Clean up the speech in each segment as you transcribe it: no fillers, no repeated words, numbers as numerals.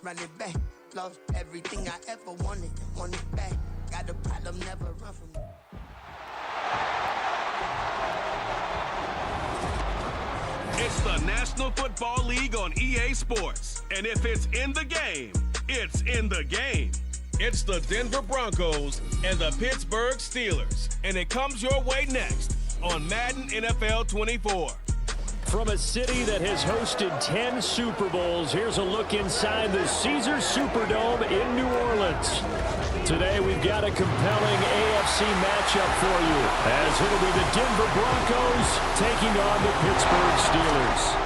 run it back. Lost everything I ever wanted it back. Got a problem, never run from it. It's the National Football League on EA Sports. And if it's in the game, it's in the game. It's the Denver Broncos and the Pittsburgh Steelers. And it comes your way next on Madden NFL 24. From a city that has hosted 10 Super Bowls, here's a look inside the Caesars Superdome in New Orleans. Today we've got a compelling AFC matchup for you, as it'll be the Denver Broncos taking on the Pittsburgh Steelers.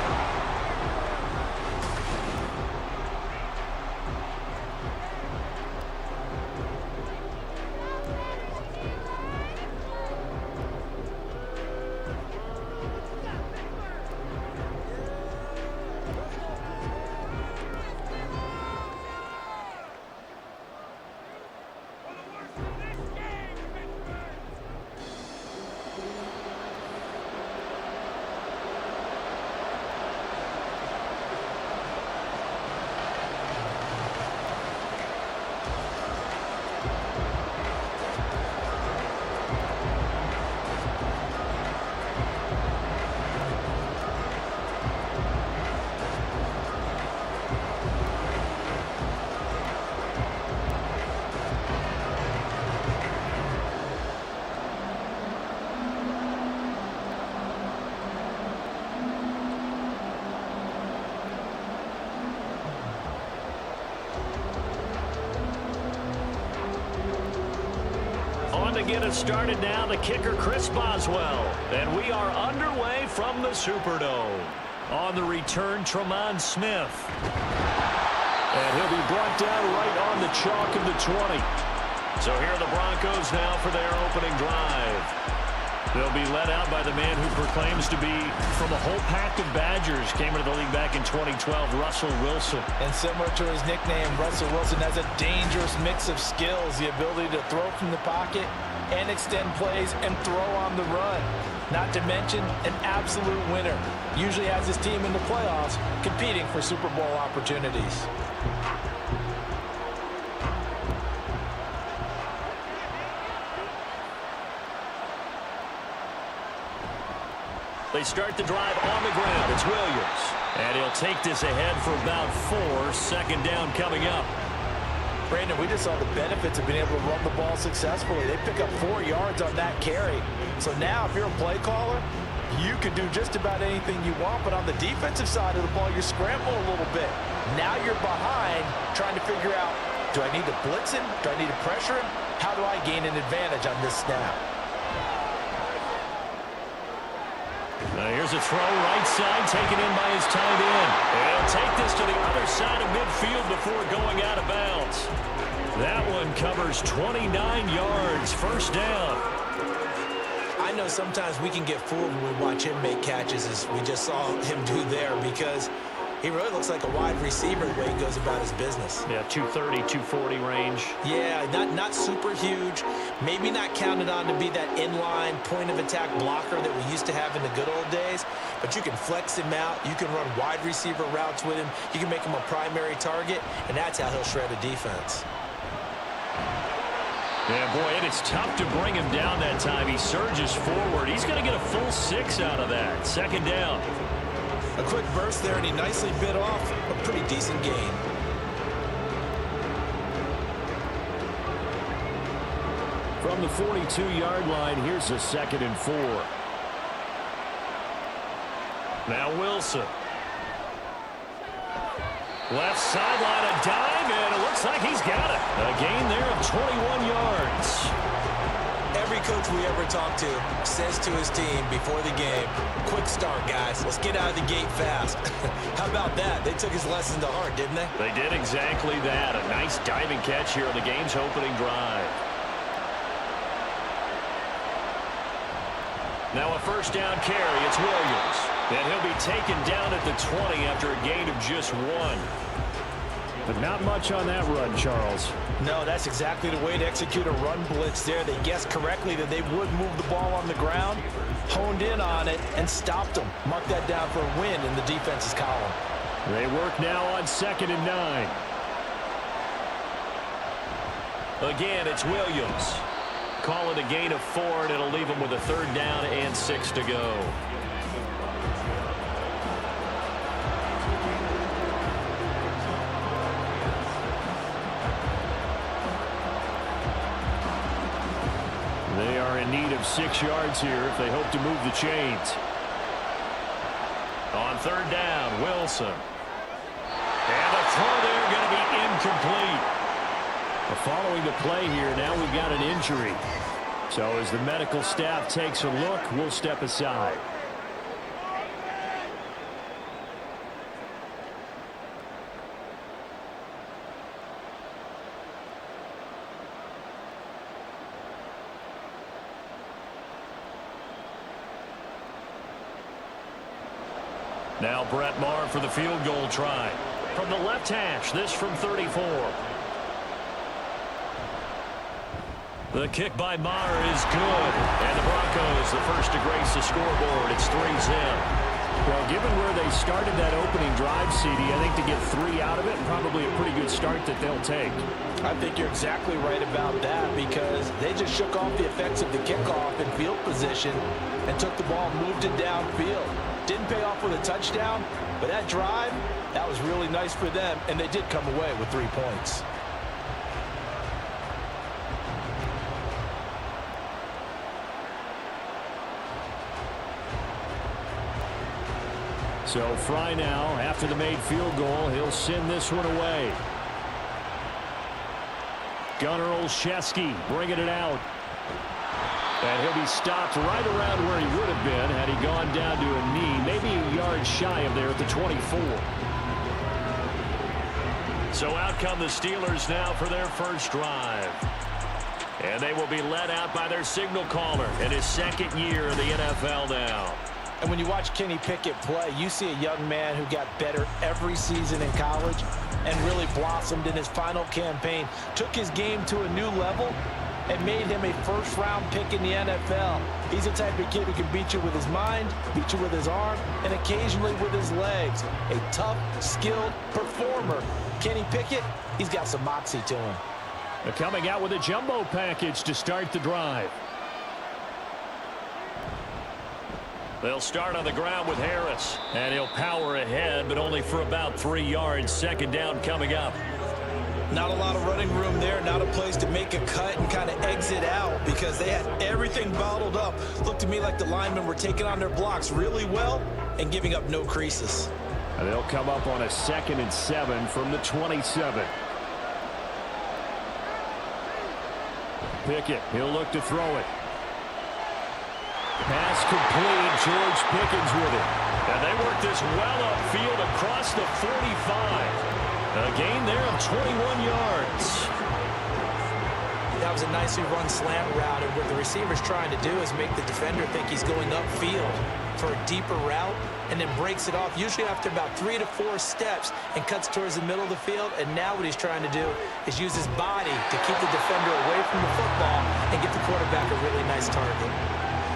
To get us started now, the kicker Chris Boswell. And we are underway from the Superdome. On the return, Tremont Smith. And he'll be brought down right on the chalk of the 20. So here are the Broncos now for their opening drive. They'll be led out by the man who proclaims to be from a whole pack of Badgers. Came into the league back in 2012, Russell Wilson. And similar to his nickname, Russell Wilson has a dangerous mix of skills. The ability to throw from the pocket and extend plays and throw on the run. Not to mention an absolute winner. Usually has his team in the playoffs competing for Super Bowl opportunities. They start the drive on the ground. It's Williams. And he'll take this ahead for about 4. Second down coming up. Brandon, we just saw the benefits of being able to run the ball successfully. They pick up 4 yards on that carry. So now if you're a play caller, you can do just about anything you want. But on the defensive side of the ball, you're scrambling a little bit. Now you're behind trying to figure out, do I need to blitz him? Do I need to pressure him? How do I gain an advantage on this snap? Here's a throw right side taken in by his tight end. He'll take this to the other side of midfield before going out of bounds. That one covers 29 yards. First down. I know sometimes we can get fooled when we watch him make catches, as we just saw him do there, because he really looks like a wide receiver the way he goes about his business. Yeah, 230, 240 range. Yeah, not super huge. Maybe not counted on to be that inline point-of-attack blocker that we used to have in the good old days. But you can flex him out. You can run wide receiver routes with him. You can make him a primary target, and that's how he'll shred a defense. Yeah, boy, and it's tough to bring him down that time. He surges forward. He's going to get a full 6 out of that. Second down. A quick burst there, and he nicely bit off a pretty decent gain. From the 42-yard line, here's a 2nd and 4. Now Wilson. Left sideline, a dime, and it looks like he's got it. A gain there of 21 yards. Every coach we ever talk to says to his team before the game, quick start, guys. Let's get out of the gate fast. How about that? They took his lesson to heart, didn't they? They did exactly that. A nice diving catch here on the game's opening drive. Now a first down carry. It's Williams. And he'll be taken down at the 20 after a gain of just 1. But not much on that run, Charles. No, that's exactly the way to execute a run blitz there. They guessed correctly that they would move the ball on the ground, honed in on it, and stopped them. Mark that down for a win in the defense's column. They work now on 2nd and 9. Again, it's Williams. Call it a gain of 4, and it'll leave them with a 3rd down and 6 to go. They are in need of 6 yards here if they hope to move the chains. On 3rd down, Wilson. And the throw there going to be incomplete. Following the play here, now we've got an injury. So as the medical staff takes a look, we'll step aside. Now Brett Maher for the field goal try. From the left hash, this from 34. The kick by Maher is good. And the Broncos, the first to grace the scoreboard. It's 3-zip. Well, given where they started that opening drive, CD, I think to get 3 out of it, probably a pretty good start that they'll take. I think you're exactly right about that because they just shook off the effects of the kickoff in field position and took the ball and moved it downfield. Didn't pay off with a touchdown, but that drive, that was really nice for them, and they did come away with 3 points. So Fry now, after the made field goal, he'll send this one away. Gunnar Olszewski bringing it out. And he'll be stopped right around where he would have been had he gone down to a knee, maybe a yard shy of there at the 24. So out come the Steelers now for their first drive. And they will be led out by their signal caller in his 2nd year in the NFL now. And when you watch Kenny Pickett play, you see a young man who got better every season in college and really blossomed in his final campaign, took his game to a new level, and made him a first-round pick in the NFL. He's the type of kid who can beat you with his mind, beat you with his arm, and occasionally with his legs. A tough, skilled performer. Kenny Pickett, he's got some moxie to him. They're coming out with a jumbo package to start the drive. They'll start on the ground with Harris. And he'll power ahead, but only for about 3 yards. 2nd down coming up. Not a lot of running room there, not a place to make a cut and kind of exit out because they had everything bottled up. Looked to me like the linemen were taking on their blocks really well and giving up no creases. And they'll come up on a 2nd and 7 from the 27. Pickett, he'll look to throw it. Pass complete. George Pickens with it. And they work this well upfield across the 45. A gain there of 21 yards. That was a nicely run slant route, and what the receiver's trying to do is make the defender think he's going upfield for a deeper route, and then breaks it off, usually after about 3 to 4 steps, and cuts towards the middle of the field. And now what he's trying to do is use his body to keep the defender away from the football and get the quarterback a really nice target.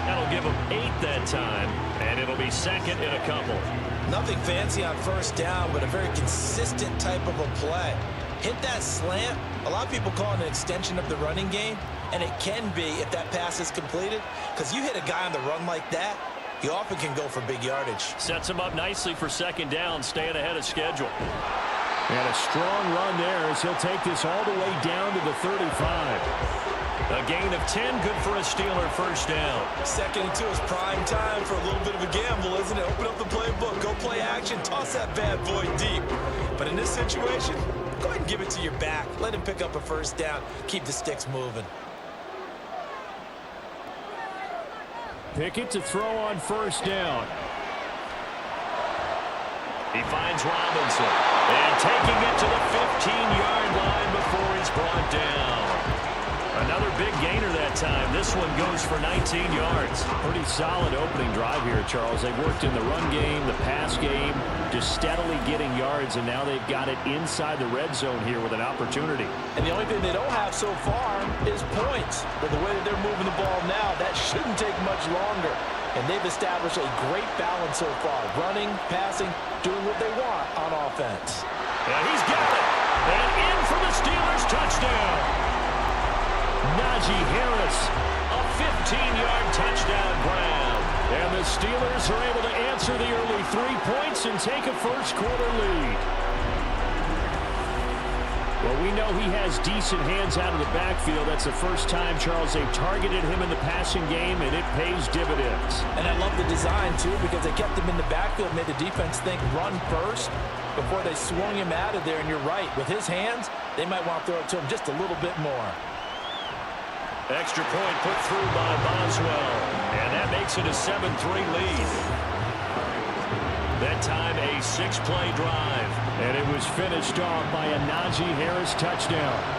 That'll give him 8 that time, and it'll be 2nd and a couple. Nothing fancy on 1st down, but a very consistent type of a play. Hit that slant. A lot of people call it an extension of the running game, and it can be if that pass is completed, because you hit a guy on the run like that, you often can go for big yardage. Sets him up nicely for 2nd down, staying ahead of schedule. And a strong run there as he'll take this all the way down to the 35. A gain of 10, good for a Steeler 1st down. 2nd and 2 is prime time for a little bit of a gamble, isn't it? Open up the playbook, go play action, toss that bad boy deep. But in this situation, go ahead and give it to your back. Let him pick up a 1st down. Keep the sticks moving. Pickett to throw on 1st down. He finds Robinson. And taking it to the 15-yard line before he's brought down. Another big gainer that time. This one goes for 19 yards. Pretty solid opening drive here, Charles. They've worked in the run game, the pass game, just steadily getting yards, and now they've got it inside the red zone here with an opportunity. And the only thing they don't have so far is points. But the way that they're moving the ball now, that shouldn't take much longer. And they've established a great balance so far. Running, passing, doing what they want on offense. And he's got it. And in for the Steelers touchdown. Najee Harris. A 15-yard touchdown grab. And the Steelers are able to answer the early 3 points and take a first-quarter lead. Well, we know he has decent hands out of the backfield. That's the first time, Charles, they've targeted him in the passing game, and it pays dividends. And I love the design, too, because they kept him in the backfield, made the defense think run first before they swung him out of there. And you're right, with his hands, they might want to throw it to him just a little bit more. Extra point put through by Boswell, and that makes it a 7-3 lead. That time a 6-play drive, and it was finished off by a Najee Harris touchdown.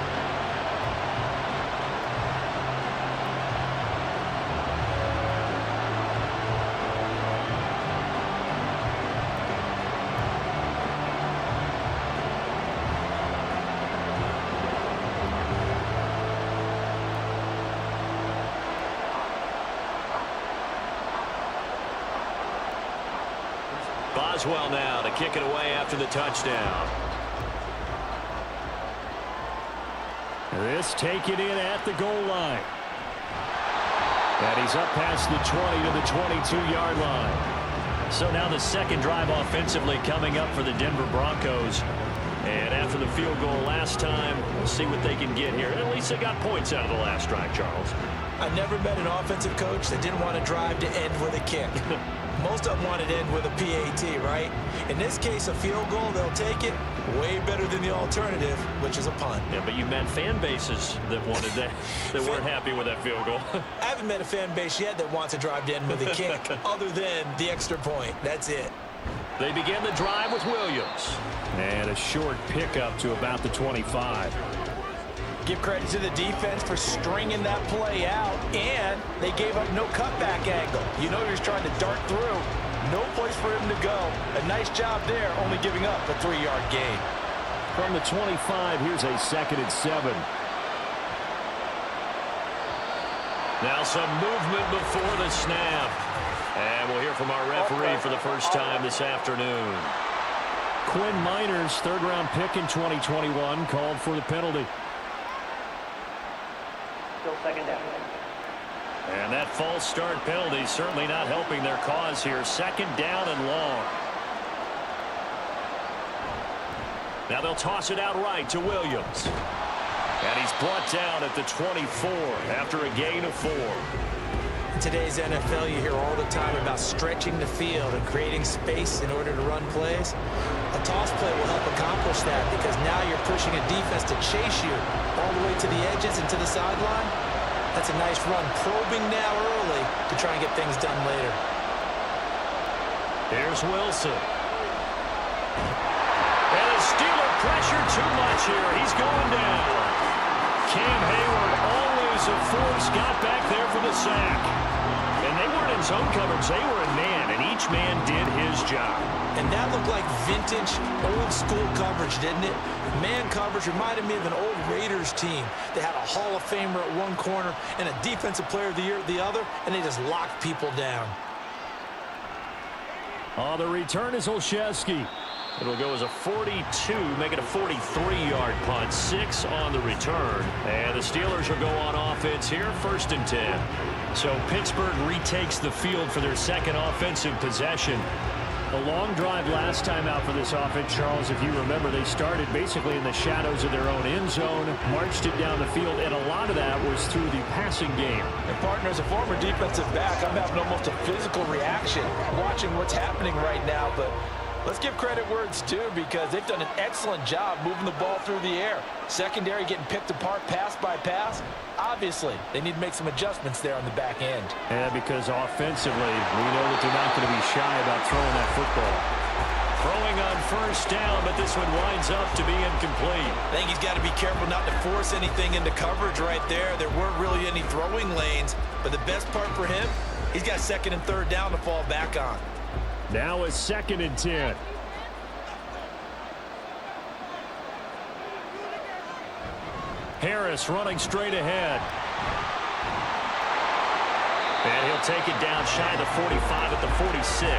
Boswell now to kick it away after the touchdown. This taken in at the goal line. And he's up past the 20 to the 22-yard line. So now the second drive offensively coming up for the Denver Broncos. And after the field goal last time, we'll see what they can get here. At least they got points out of the last drive, Charles. I never met an offensive coach that didn't want to drive to end with a kick. Most of them want to end with a PAT, right? In this case, a field goal, they'll take it. Way better than the alternative, which is a punt. Yeah, but you met fan bases that wanted that, that weren't happy with that field goal. I haven't met a fan base yet that wants to drive to end with a kick other than the extra point. That's it. They begin the drive with Williams. And a short pickup to about the 25. Give credit to the defense for stringing that play out, and they gave up no cutback angle. You know he was trying to dart through. No place for him to go. A nice job there, only giving up a 3-yard gain. From the 25, here's a 2nd and 7. Now some movement before the snap. And we'll hear from our referee for the first time this afternoon. Quinn Miners, 3rd-round pick in 2021, called for the penalty. Still 2nd down. And that false start penalty certainly not helping their cause here. 2nd down and long. Now they'll toss it out right to Williams. And he's brought down at the 24 after a gain of 4. In today's NFL, you hear all the time about stretching the field and creating space in order to run plays. A toss play will help accomplish that because now you're pushing a defense to chase you all the way to the edges and to the sideline. That's a nice run, probing now early to try and get things done later. Here's Wilson. And the Steeler pressure too much here. He's going down. Cam Hayward, always a force, got back there for the sack. And they weren't in zone coverage. They were in man, and each man did his job. And that looked like vintage, old-school coverage, didn't it? Man coverage reminded me of an old Raiders team. They had a Hall of Famer at one corner and a Defensive Player of the Year at the other, and they just locked people down. On the return is Olszewski. It'll go as a 42, make it a 43-yard punt. 6 on the return. And the Steelers will go on offense here, 1st and 10. So Pittsburgh retakes the field for their 2nd offensive possession. A long drive last time out for this offense, Charles. If you remember, they started basically in the shadows of their own end zone, marched it down the field, and a lot of that was through the passing game. And partner, as a former defensive back, I'm having almost a physical reaction watching what's happening right now, but let's give credit where it's due because they've done an excellent job moving the ball through the air. Secondary getting picked apart pass by pass. Obviously, they need to make some adjustments there on the back end. Yeah, because offensively, we know that they're not going to be shy about throwing that football. Throwing on 1st down, but this one winds up to be incomplete. I think he's got to be careful not to force anything into coverage right there. There weren't really any throwing lanes, but the best part for him, he's got 2nd and 3rd down to fall back on. Now a 2nd and 10. Harris running straight ahead. And he'll take it down shy of the 45 at the 46.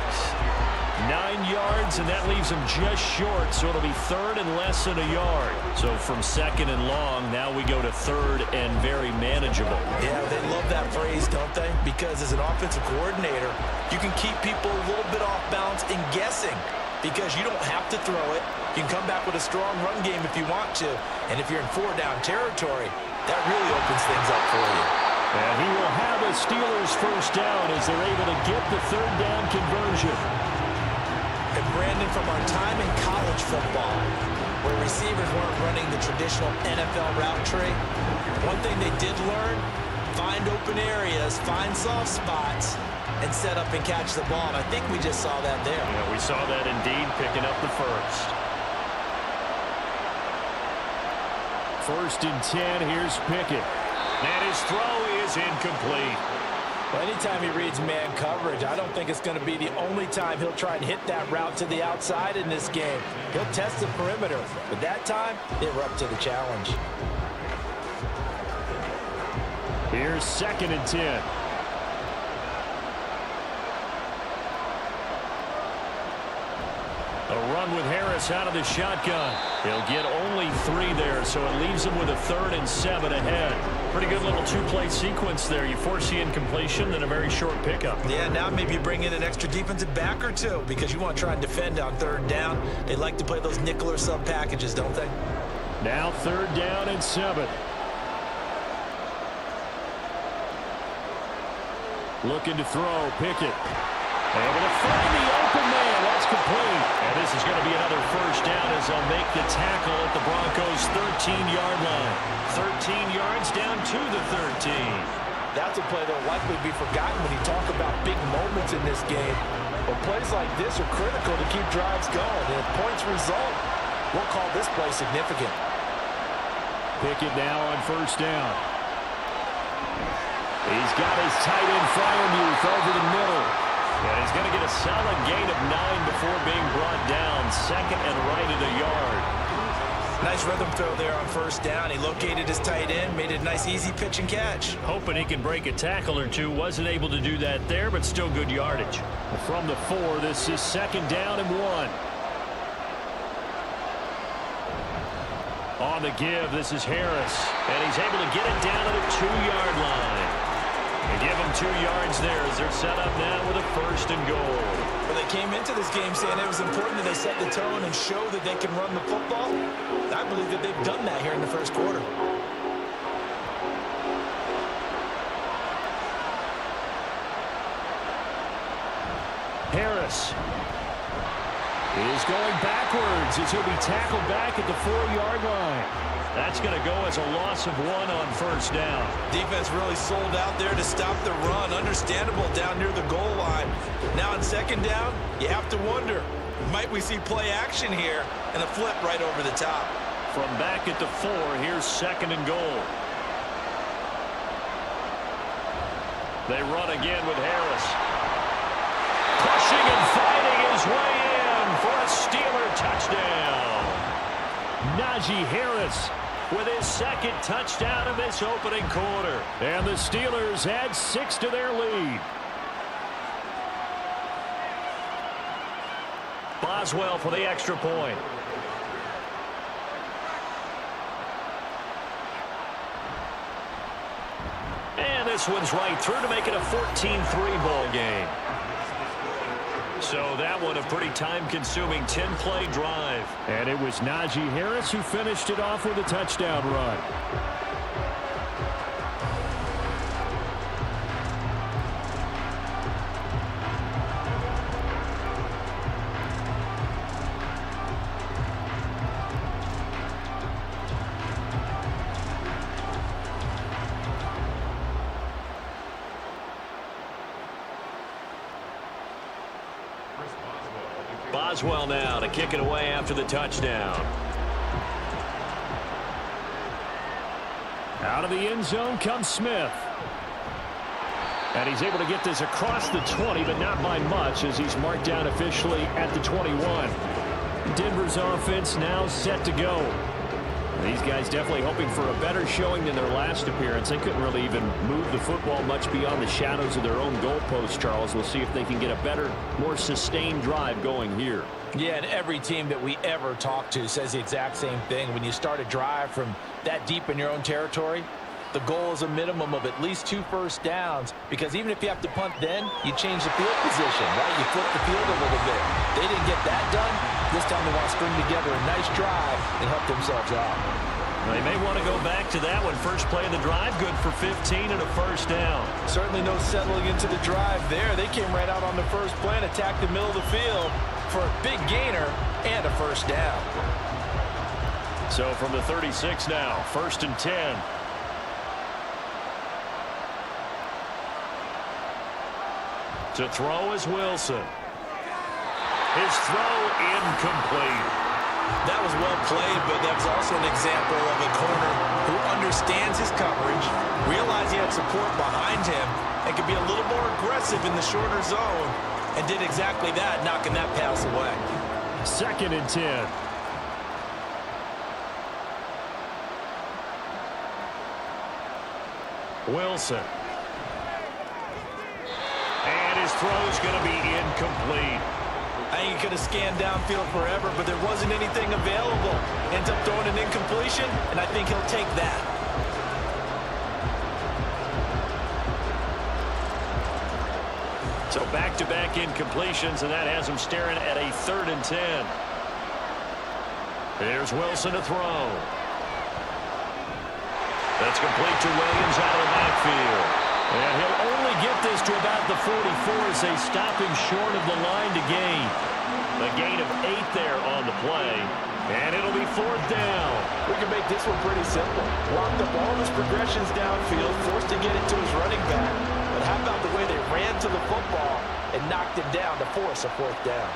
9 yards, and that leaves him just short, so it'll be third and less than a yard. So from second and long, now we go to third and very manageable. Yeah, they love that phrase, don't they? Because as an offensive coordinator, you can keep people a little bit off balance and guessing because you don't have to throw it. You can come back with a strong run game if you want to. And if you're in 4-down territory, that really opens things up for you. And he will have a Steelers first down as they're able to get the third down conversion. And Brandon, from our time in college football, where receivers weren't running the traditional NFL route tree, one thing they did learn, find open areas, find soft spots, and set up and catch the ball. And I think we just saw that there. Yeah, we saw that indeed, picking up the first. 1st and 10, here's Pickett. And his throw is incomplete. Well, anytime he reads man coverage, I don't think it's going to be the only time he'll try and hit that route to the outside in this game. He'll test the perimeter, but that time, they were up to the challenge. Here's 2nd and 10. A run with Harris out of the shotgun. He'll get only 3 there, so it leaves him with a 3rd and 7 ahead. Pretty good little 2-play sequence there. You force the incompletion, then a very short pickup. Yeah, now maybe you bring in an extra defensive back or two because you want to try and defend on 3rd down. They like to play those nickel or sub packages, don't they? Now 3rd down and 7. Looking to throw, Pickett. Able to find the open man. That's complete. And this is going to be another first down as they'll make the tackle at the Broncos' 13-yard line. 13 yards down to the 13. That's a play that will likely be forgotten when you talk about big moments in this game. But plays like this are critical to keep drives going. And if points result, we'll call this play significant. Pickett now on 1st down. He's got his tight end Fryermuth over the middle. And he's going to get a solid gain of 9 before being brought down. 2nd and right at a yard. Nice rhythm throw there on 1st down. He located his tight end, made it a nice easy pitch and catch. Hoping he can break a tackle or two. Wasn't able to do that there, but still good yardage. From the 4, this is 2nd down and 1. On the give, this is Harris. And he's able to get it down to the 2-yard line. They give him 2 yards there as they're set up now with a 1st and goal. Well, they came into this game saying it was important that they set the tone and show that they can run the football. I believe that they've done that here in the 1st quarter. Harris is going backwards as he'll be tackled back at the 4-yard line. That's going to go as a loss of 1 on 1st down. Defense really sold out there to stop the run. Understandable down near the goal line. Now on 2nd down, you have to wonder, might we see play action here and a flip right over the top? From back at the 4, here's 2nd and goal. They run again with Harris. Pushing and fighting his way in for a Steeler touchdown. Najee Harris with his 2nd touchdown of this opening quarter. And the Steelers add 6 to their lead. Boswell for the extra point. And this one's right through to make it a 14-3 ball game. So that one a pretty time-consuming 10-play drive. And it was Najee Harris who finished it off with a touchdown run. Boswell now to kick it away after the touchdown. Out of the end zone comes Smith. And he's able to get this across the 20, but not by much as he's marked down officially at the 21. Denver's offense now set to go. These guys definitely hoping for a better showing than their last appearance. They couldn't really even move the football much beyond the shadows of their own goalpost, Charles. We'll see if they can get a better, more sustained drive going here. Yeah, and every team that we ever talk to says the exact same thing. When you start a drive from that deep in your own territory, the goal is a minimum of at least 2 first downs, because even if you have to punt then, you change the field position, right? You flip the field a little bit. They didn't get that done. This time they want to string together a nice drive and help themselves out. They may want to go back to that one. First play of the drive, good for 15 and a first down. Certainly no settling into the drive there. They came right out on the first play and attacked the middle of the field for a big gainer and a first down. So from the 36 now, 1st and 10. To throw is Wilson. His throw incomplete. That was well played, but that was also an example of a corner who understands his coverage, realized he had support behind him, and could be a little more aggressive in the shorter zone, and did exactly that, knocking that pass away. 2nd and 10. Wilson. And his throw's going to be incomplete. I think he could have scanned downfield forever, but there wasn't anything available. Ends up throwing an incompletion, and I think he'll take that. So back-to-back incompletions, and that has him staring at a 3rd and 10. Here's Wilson to throw. That's complete to Williams out of the backfield. And he'll only get this to about the 44 as they stop him short of the line to gain. A gain of 8 there on the play. And it'll be 4th down. We can make this one pretty simple. Locked up all his progressions downfield, forced to get it to his running back. But how about the way they ran to the football and knocked it down to force a 4th down?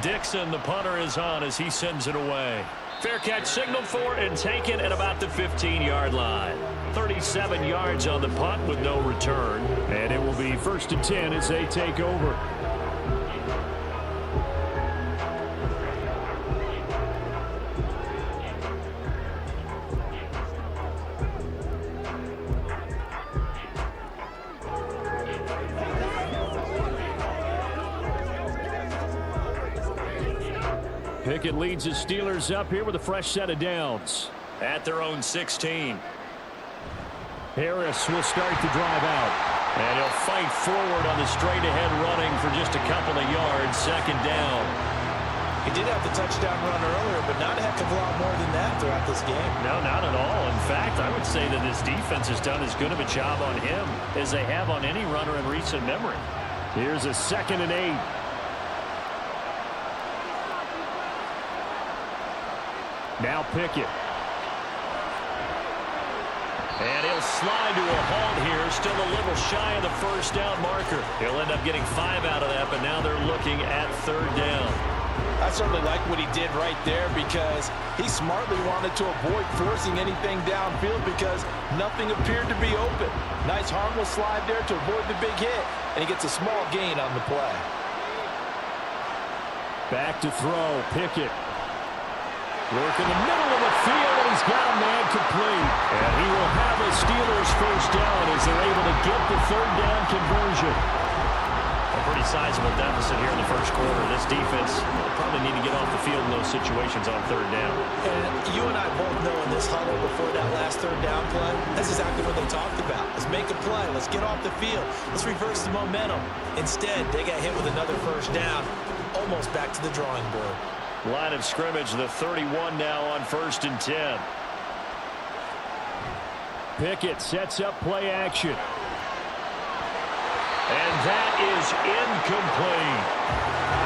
Dixon, the punter, is on as he sends it away. Fair catch signaled for and taken at about the 15-yard line. 37 yards on the punt with no return. And it will be 1st and 10 as they take over. Pickett leads his Steelers up here with a fresh set of downs at their own 16. Harris will start the drive out. And he'll fight forward on the straight-ahead running for just a couple of yards. 2nd down. He did have the touchdown run earlier, but not a heck of a lot more than that throughout this game. No, not at all. In fact, I would say that this defense has done as good of a job on him as they have on any runner in recent memory. Here's a 2nd and 8. Now Pickett. And he'll slide to a halt here. Still a little shy of the 1st down marker. He'll end up getting 5 out of that, but now they're looking at 3rd down. I certainly like what he did right there, because he smartly wanted to avoid forcing anything downfield because nothing appeared to be open. Nice harmless slide there to avoid the big hit, and he gets a small gain on the play. Back to throw, Pickett. Work in the middle of the field, and he's got a man complete. And he will have a Steelers 1st down as they're able to get the 3rd down conversion. A pretty sizable deficit here in the 1st quarter. This defense will probably need to get off the field in those situations on 3rd down. And you and I both know in this huddle before that last 3rd down play, that's exactly what they talked about. Let's make a play. Let's get off the field. Let's reverse the momentum. Instead, they got hit with another 1st down, almost back to the drawing board. Line of scrimmage, the 31 now on 1st and 10. Pickett sets up play action. And that is incomplete.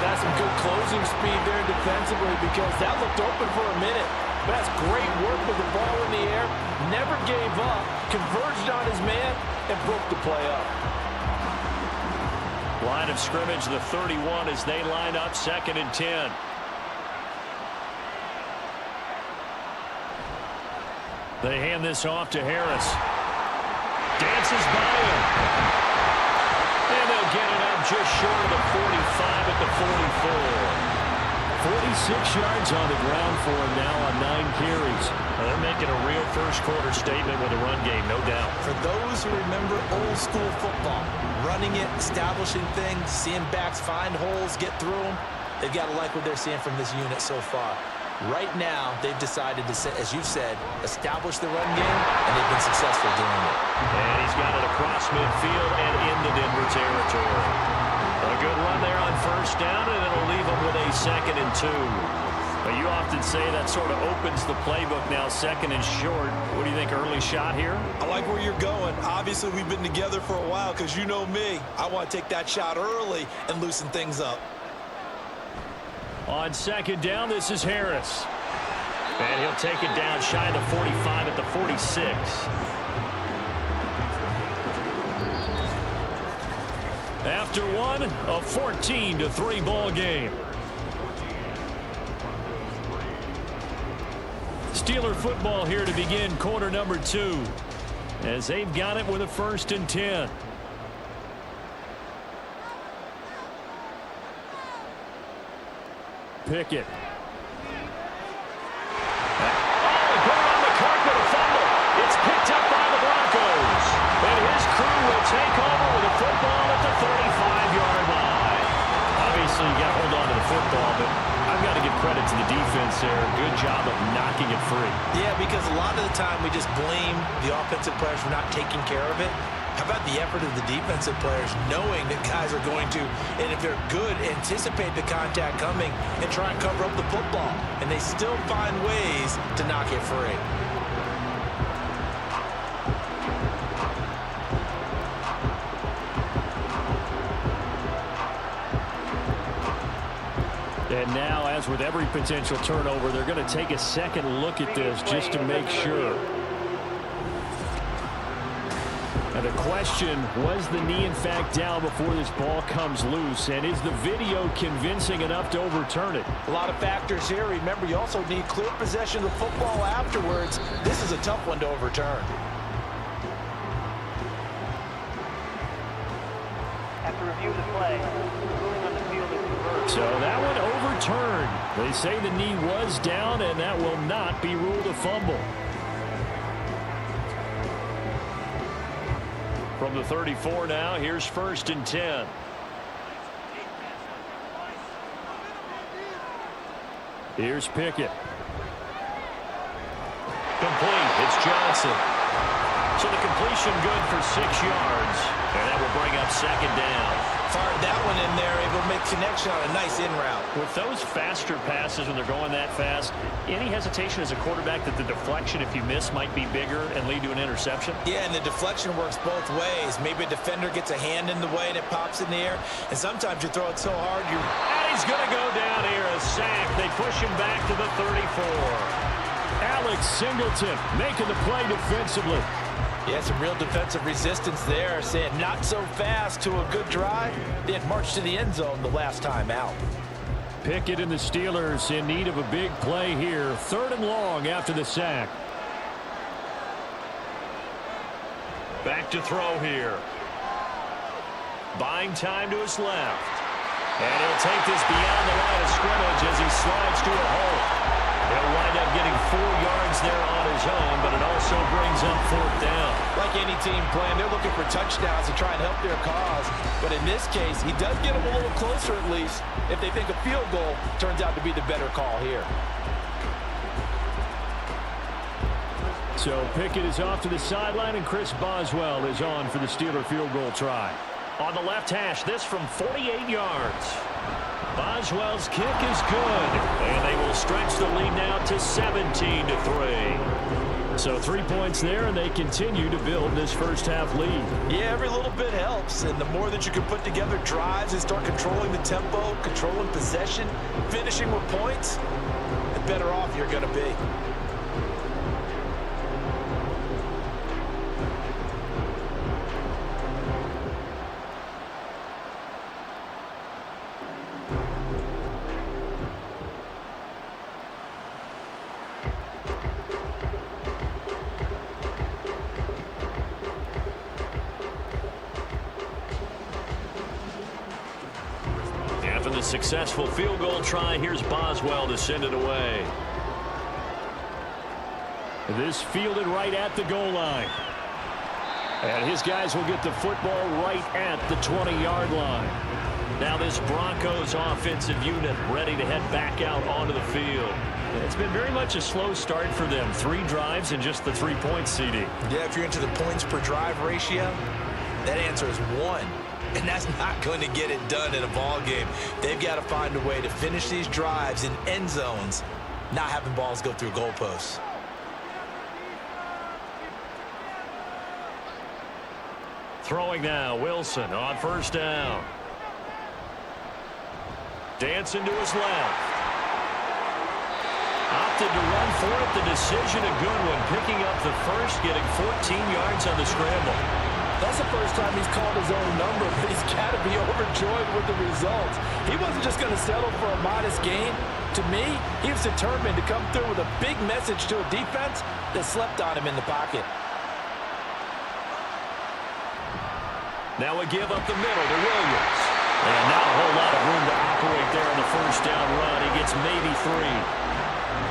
That's some good closing speed there defensively, because that looked open for a minute. But that's great work with the ball in the air. Never gave up, converged on his man, and broke the play up. Line of scrimmage, the 31 as they line up 2nd and 10. They hand this off to Harris. Dances by him. And they'll get it up just short of the 45 at the 44. 46 yards on the ground for him now on 9 carries. Well, they're making a real first-quarter statement with a run game, no doubt. For those who remember old-school football, running it, establishing things, seeing backs find holes, get through them, they've got to like what they're seeing from this unit so far. Right now, they've decided to, as you said, establish the run game, and they've been successful doing it. And he's got it across midfield and into Denver territory. A good run there on first down, and it'll leave them with a 2nd and 2. But you often say that sort of opens the playbook now, 2nd and short. What do you think, early shot here? I like where you're going. Obviously, we've been together for a while because you know me. I want to take that shot early and loosen things up. On 2nd down, this is Harris. And he'll take it down shy of the 45 at the 46. After one, a 14-3 ball game. Steeler football here to begin quarter number 2. As they've got it with a 1st and 10. Pickett. Put it on the carpet, a fumble. It's picked up by the Broncos. And his crew will take over with the football at the 35-yard line. Obviously, you got to hold on to the football, but I've got to give credit to the defense there. Good job of knocking it free. Yeah, because a lot of the time we just blame the offensive players for not taking care of it. How about the effort of the defensive players knowing that guys are going to, and if they're good, anticipate the contact coming and try and cover up the football. And they still find ways to knock it free. And now, as with every potential turnover, they're going to take a second look at this just to make sure. And the question, was the knee in fact down before this ball comes loose? And is the video convincing enough to overturn it? A lot of factors here. Remember, you also need clear possession of the football afterwards. This is a tough one to overturn. After review of the play, ruling on the field is reversed. So that one overturned. They say the knee was down, and that will not be ruled a fumble. From the 34 now, here's 1st and 10. Here's Pickett. Complete. It's Johnson. So the completion good for 6 yards. And that will bring up 2nd down. Fired that one in there, able to make connection on a nice in route. With those faster passes when they're going that fast, any hesitation as a quarterback that the deflection, if you miss, might be bigger and lead to an interception? Yeah, and the deflection works both ways. Maybe a defender gets a hand in the way and it pops in the air. And sometimes you throw it so hard, you... And he's going to go down here, a sack. They push him back to the 34. Alex Singleton making the play defensively. Yeah, some real defensive resistance there, saying not so fast to a good drive. They had marched to the end zone the last time out. Pickett and the Steelers in need of a big play here. 3rd and long after the sack. Back to throw here. Buying time to his left. And he'll take this beyond the line of scrimmage as he slides to a hole. He'll wind up getting 4 yards there on his own, but it also brings up 4th down. Like any team playing, they're looking for touchdowns to try and help their cause. But in this case, he does get them a little closer at least if they think a field goal turns out to be the better call here. So Pickett is off to the sideline, and Chris Boswell is on for the Steeler field goal try. On the left hash, this from 48 yards. Boswell's kick is good, and they will stretch the lead now to 17-3. So 3 points there, and they continue to build this first half lead. Yeah, every little bit helps, and the more that you can put together drives and start controlling the tempo, controlling possession, finishing with points, the better off you're going to be. successful field goal try. Here's Boswell to send it away. This fielded right at the goal line. And his guys will get the football right at the 20-yard line. Now this Broncos offensive unit ready to head back out onto the field. It's been very much a slow start for them. 3 drives and just the 3 points, CD. Yeah, if you're into the points per drive ratio, that answer is 1. And that's not going to get it done in a ball game. They've got to find a way to finish these drives in end zones, not having balls go through goalposts. Throwing now, Wilson on first down. Dancing to his left. Opted to run for it. The decision a good one. Picking up the first, getting 14 yards on the scramble. That's the first time he's called his own number, but he's got to be overjoyed with the results. He wasn't just going to settle for a modest gain. To me, he was determined to come through with a big message to a defense that slept on him in the pocket. Now a give up the middle to Williams. And not a whole lot of room to operate there on the first down run. He gets maybe 3.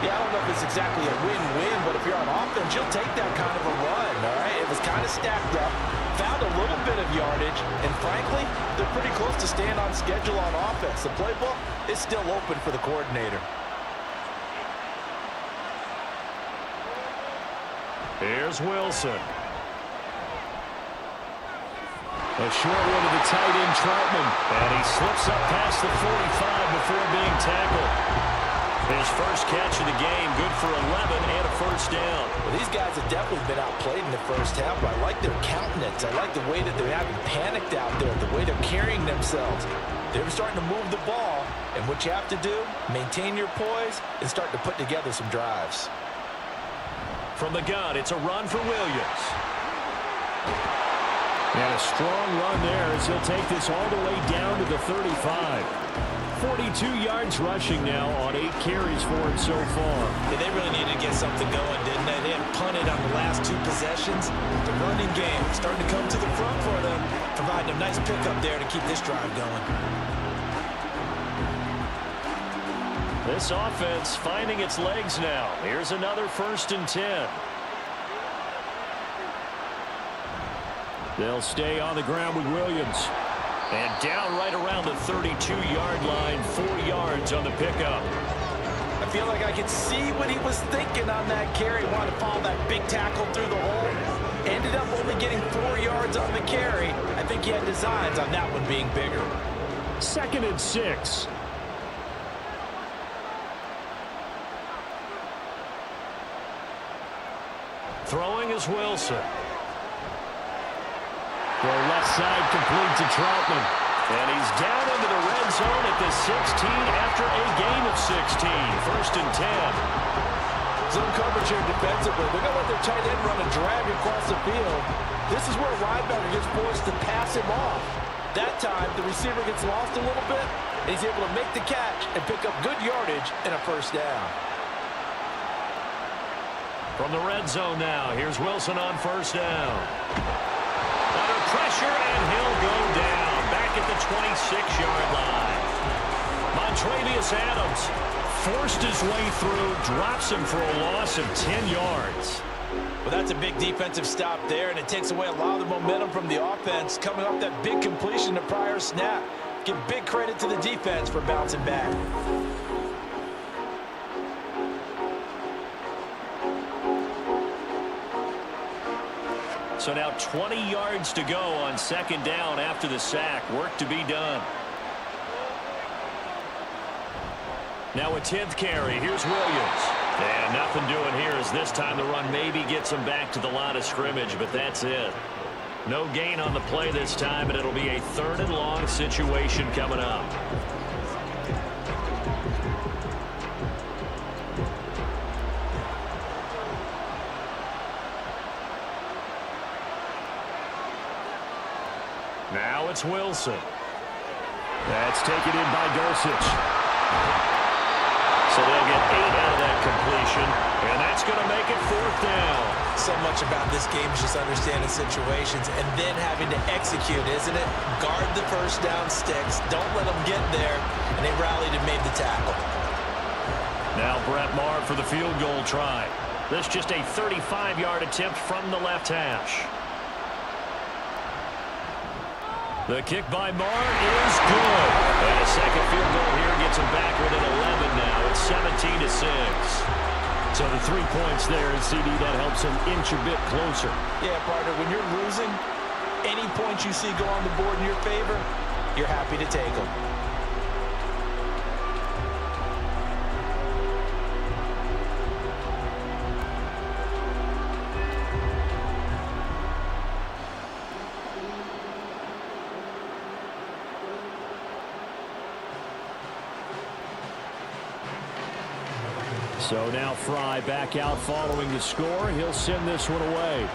Yeah, I don't know if it's exactly a win-win, but if you're on offense, you'll take that kind of a run, all right? It was kind of stacked up, found a little bit of yardage, and frankly, they're pretty close to staying on schedule on offense. The playbook is still open for the coordinator. Here's Wilson. A short one to the tight end, Troutman. And he slips up past the 45 before being tackled. His first catch of the game, good for 11 and a first down. Well, these guys have definitely been outplayed in the first half, but I like their countenance. I like the way that they haven't panicked out there, the way they're carrying themselves. They're starting to move the ball, and what you have to do, maintain your poise and start to put together some drives. From the gun, it's a run for Williams. And a strong run there as he'll take this all the way down to the 35. 42 yards rushing now on 8 carries for him so far. Yeah, they really needed to get something going, didn't they? They had punted on the last 2 possessions. The running game starting to come to the front for them, providing a nice pickup there to keep this drive going. This offense finding its legs now. Here's another 1st and 10. They'll stay on the ground with Williams. And down right around the 32-yard line, 4 yards on the pickup. I feel like I could see what he was thinking on that carry. Wanted to follow that big tackle through the hole. Ended up only getting 4 yards on the carry. I think he had designs on that one being bigger. 2nd and 6. Throwing is Wilson. The left side complete to Troutman. And he's down into the red zone at the 16 after a gain of 16. 1st and 10. Zone coverage here defensively. They're going to let their tight end run a drag across the field. This is where a linebacker gets forced to pass him off. That time, the receiver gets lost a little bit, and he's able to make the catch and pick up good yardage and a first down. From the red zone now, here's Wilson on first down. Under pressure, and he'll go down. Back at the 26-yard line. Montrevious Adams forced his way through, drops him for a loss of 10 yards. Well, that's a big defensive stop there, and it takes away a lot of the momentum from the offense coming off that big completion the prior snap. Give big credit to the defense for bouncing back. So now 20 yards to go on 2nd down after the sack. Work to be done. Now a 10th carry. Here's Williams. And nothing doing here as this time the run maybe gets him back to the line of scrimmage, but that's it. No gain on the play this time, and it'll be a 3rd and long situation coming up. Now it's Wilson. That's taken in by Dulcich. So they'll get 8 out of that completion, and that's going to make it 4th down. so much about this game is just understanding situations and then having to execute, isn't it? Guard the first down sticks. Don't let them get there. And they rallied and made the tackle. Now Brett Maher for the field goal try. This just a 35-yard attempt from the left hash. The kick by Maher is good. And a second field goal here gets him back within 11 now. It's 17-6. So the 3 points there, and CD, that helps him inch a bit closer. Yeah, partner, when you're losing, any points you see go on the board in your favor, you're happy to take them. So now Fry back out following the score. He'll send this one away.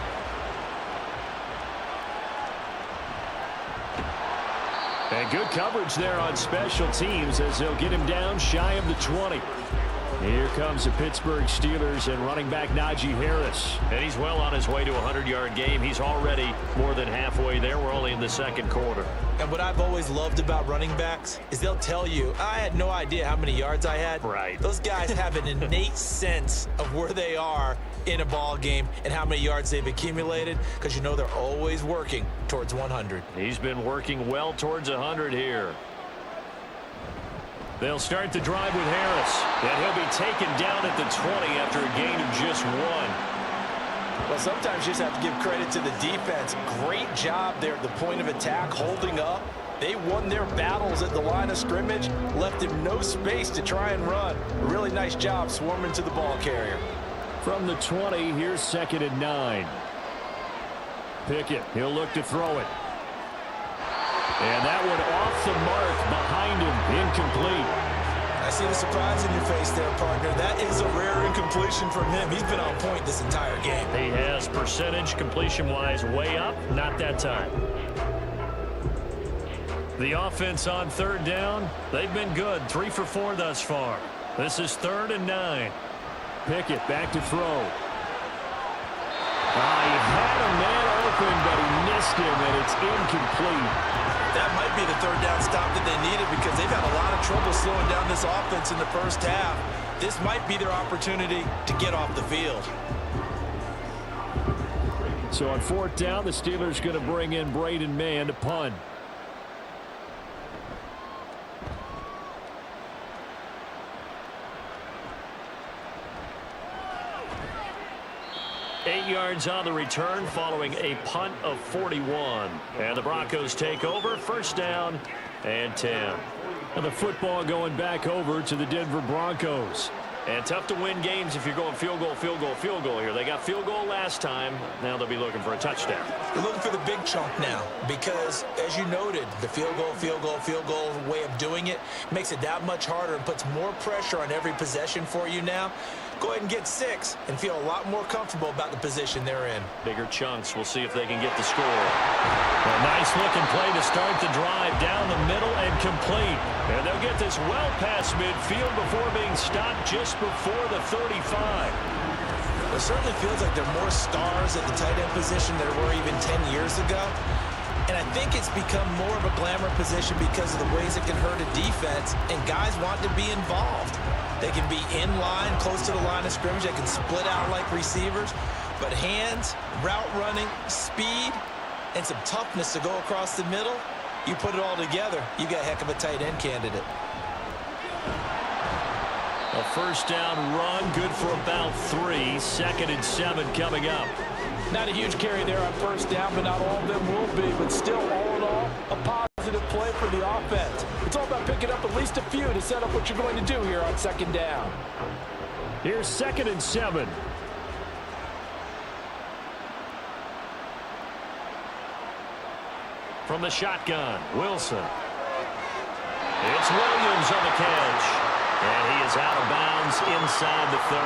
And good coverage there on special teams as they'll get him down shy of the 20. Here comes the Pittsburgh Steelers and running back Najee Harris. And he's well on his way to a 100-yard game. He's already more than halfway there. We're only in the second quarter. And what I've always loved about running backs is they'll tell you, I had no idea how many yards I had. Right. Those guys have an innate sense of where they are in a ball game and how many yards they've accumulated because you know they're always working towards 100. He's been working well towards 100 here. They'll start the drive with Harris, and he'll be taken down at the 20 after a gain of just 1. Well, sometimes you just have to give credit to the defense. Great job there at the point of attack, holding up. They won their battles at the line of scrimmage, left him no space to try and run. A really nice job swarming to the ball carrier. From the 20, here's 2nd and 9. Pickett, he'll look to throw it. And that one off the mark behind him, incomplete. I see the surprise in your face there, partner. That is a rare incompletion from him. He's been on point this entire game. He has percentage completion-wise way up, not that time. The offense on 3rd down, they've been good, 3 for 4 thus far. This is 3rd and 9. Pickett back to throw. He had a man open, but he missed him, and it's incomplete. That might be the 3rd down stop that they needed because they've had a lot of trouble slowing down this offense in the first half. This might be their opportunity to get off the field. So on 4th down, the Steelers going to bring in Braden Mann to punt. Eight yards on the return following a punt of 41. And the Broncos take over. 1st down and 10. And the football going back over to the Denver Broncos. And tough to win games if you're going field goal, field goal, field goal here. They got field goal last time. Now they'll be looking for a touchdown. They're looking for the big chunk now because, as you noted, the field goal way of doing it makes it that much harder and puts more pressure on every possession for you now. Go ahead and get 6 and feel a lot more comfortable about the position they're in. Bigger chunks. We'll see if they can get the score. A nice-looking play to start the drive down the middle and complete. And they'll get this well past midfield before being stopped just before the 35. It certainly feels like there are more stars at the tight end position than there were even 10 years ago. And I think it's become more of a glamour position because of the ways it can hurt a defense, and guys want to be involved. They can be in line, close to the line of scrimmage. They can split out like receivers. But hands, route running, speed, and some toughness to go across the middle, you put it all together, you got a heck of a tight end candidate. A 1st down run, good for about 3. 2nd and 7 coming up. Not a huge carry there on 1st down, but not all of them will be. But still, all in all, a positive play for the offense. It's all about picking up at least a few to set up what you're going to do here on 2nd down. Here's 2nd and 7. From the shotgun, Wilson. It's Williams on the catch. And he is out of bounds inside the 30.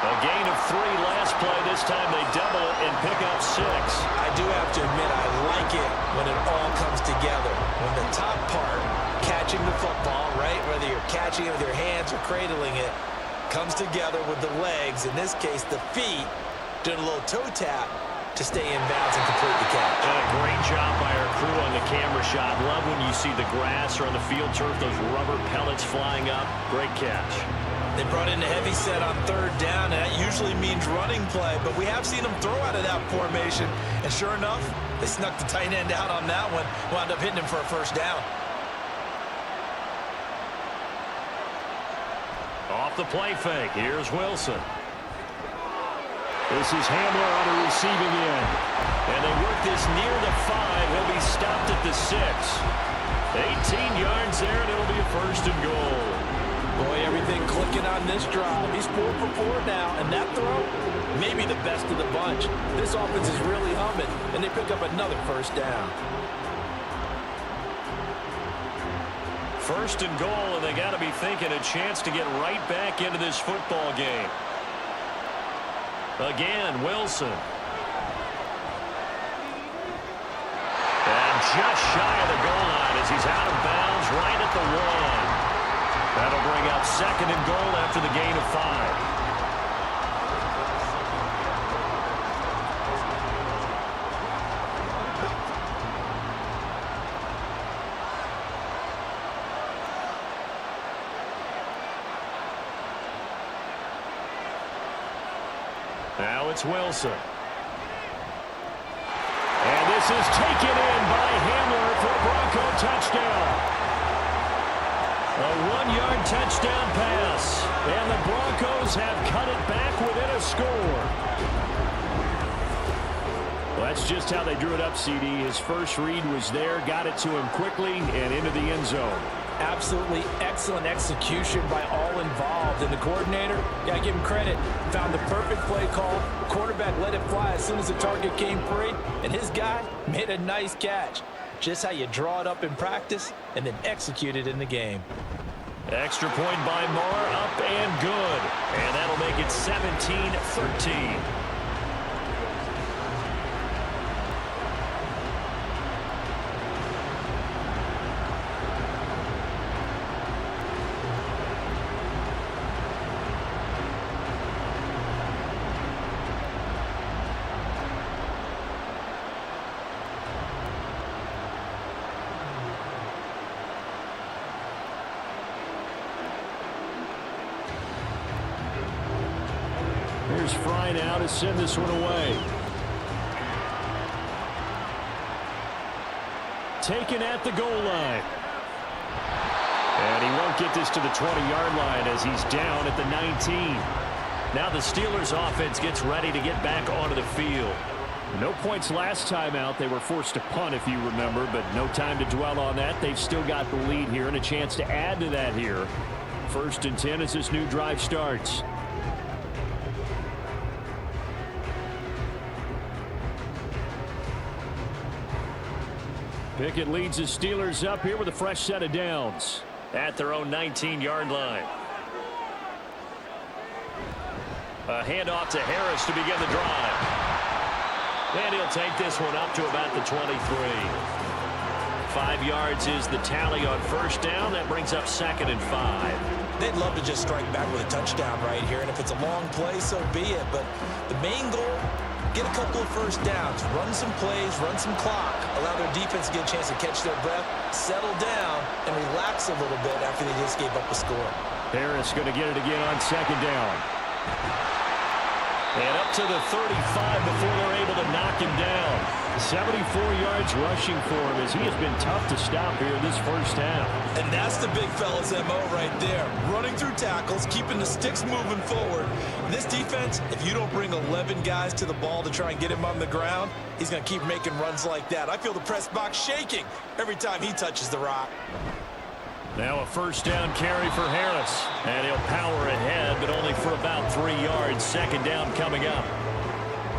A gain of 3 last play. This time they double it and pick up 6. I do have to admit, I like it when it all comes together. When the top part, catching the football, right, whether you're catching it with your hands or cradling it, comes together with the legs, in this case the feet, doing a little toe tap to stay in bounds and complete the catch. Great job by our crew on the camera shot. Love when you see the grass or on the field turf, those rubber pellets flying up. Great catch. They brought in a heavy set on third down, and that usually means running play, but we have seen them throw out of that formation, and sure enough, they snuck the tight end out on that one, wound up hitting him for a first down. Off the play fake, here's Wilson. This is Hamler on the receiving end. And they work this near the 5. He'll be stopped at the 6. 18 yards there, and it'll be a first and goal. Boy, everything clicking on this drive. He's 4 for 4 now, and that throw, maybe the best of the bunch. This offense is really humming, and they pick up another first down. First and goal, and they got to be thinking a chance to get right back into this football game. Again, Wilson. And just shy of the goal line as he's out of bounds right at the 1. That'll bring up second and goal after the gain of 5. Now it's Wilson. And this is taken in by Hamler for a Bronco touchdown. A 1-yard touchdown pass. And the Broncos have cut it back within a score. Well, that's just how they drew it up, CD. His first read was there, got it to him quickly, and into the end zone. Absolutely excellent execution by all involved. And the coordinator, got to give him credit, found the perfect play call. Quarterback let it fly as soon as the target came free. And his guy made a nice catch. Just how you draw it up in practice and then execute it in the game. Extra point by Marr, up and good. And that'll make it 17-13. Here's Fry now to send this one away. Taken at the goal line. And he won't get this to the 20-yard line as he's down at the 19. Now the Steelers offense gets ready to get back onto the field. No points last time out. They were forced to punt, if you remember, but no time to dwell on that. They've still got the lead here and a chance to add to that here. 1st and 10 as this new drive starts. Pickett leads the Steelers up here with a fresh set of downs at their own 19-yard line. A handoff to Harris to begin the drive. And he'll take this one up to about the 23. 5 yards is the tally on first down. That brings up 2nd and 5. They'd love to just strike back with a touchdown right here, and if it's a long play, so be it. But the main goal, get a couple of first downs, run some plays, run some clock, allow their defense to get a chance to catch their breath, settle down, and relax a little bit after they just gave up a score. Harris going to get it again on 2nd down. And up to the 35 before they're able to knock him down. 74 yards rushing for him as he has been tough to stop here this first half. And that's the big fella's MO right there. Running through tackles, keeping the sticks moving forward. This defense, if you don't bring 11 guys to the ball to try and get him on the ground, he's going to keep making runs like that. I feel the press box shaking every time he touches the rock. Now a first down carry for Harris. And he'll power ahead, but only for about 3 yards. 2nd down coming up.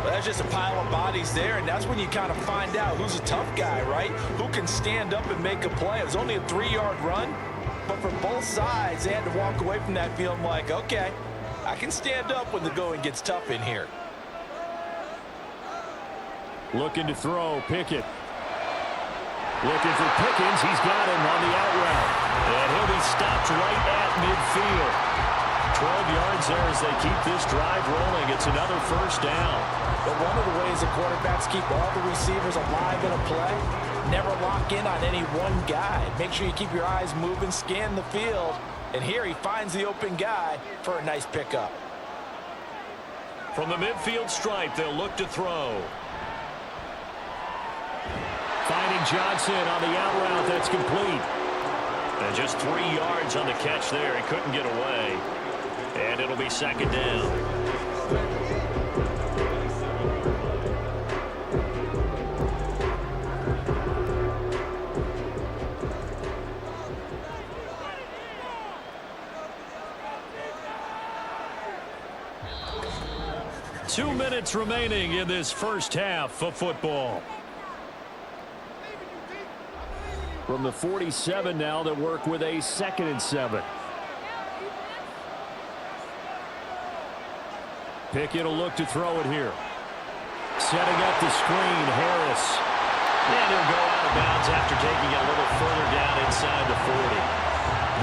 Well, that's just a pile of bodies there, and that's when you kind of find out who's a tough guy, right? Who can stand up and make a play. It was only a 3-yard run, but for both sides, they had to walk away from that feeling like, okay, I can stand up when the going gets tough in here. Looking to throw, Pickett. Looking for Pickens. He's got him on the out route. And he'll be stopped right at midfield. 12 yards there as they keep this drive rolling. It's another first down. But one of the ways the quarterbacks keep all the receivers alive in a play, never lock in on any one guy. Make sure you keep your eyes moving, scan the field. And here he finds the open guy for a nice pickup. From the midfield stripe, they'll look to throw. Finding Johnson on the out route. That's complete. And just 3 yards on the catch there. He couldn't get away. And it'll be second down. Two minutes remaining in this first half of football. From the 47 now, they'll work with a 2nd and 7. Pickett will look to throw it here. Setting up the screen, Harris. And he'll go out of bounds after taking it a little further down inside the 40.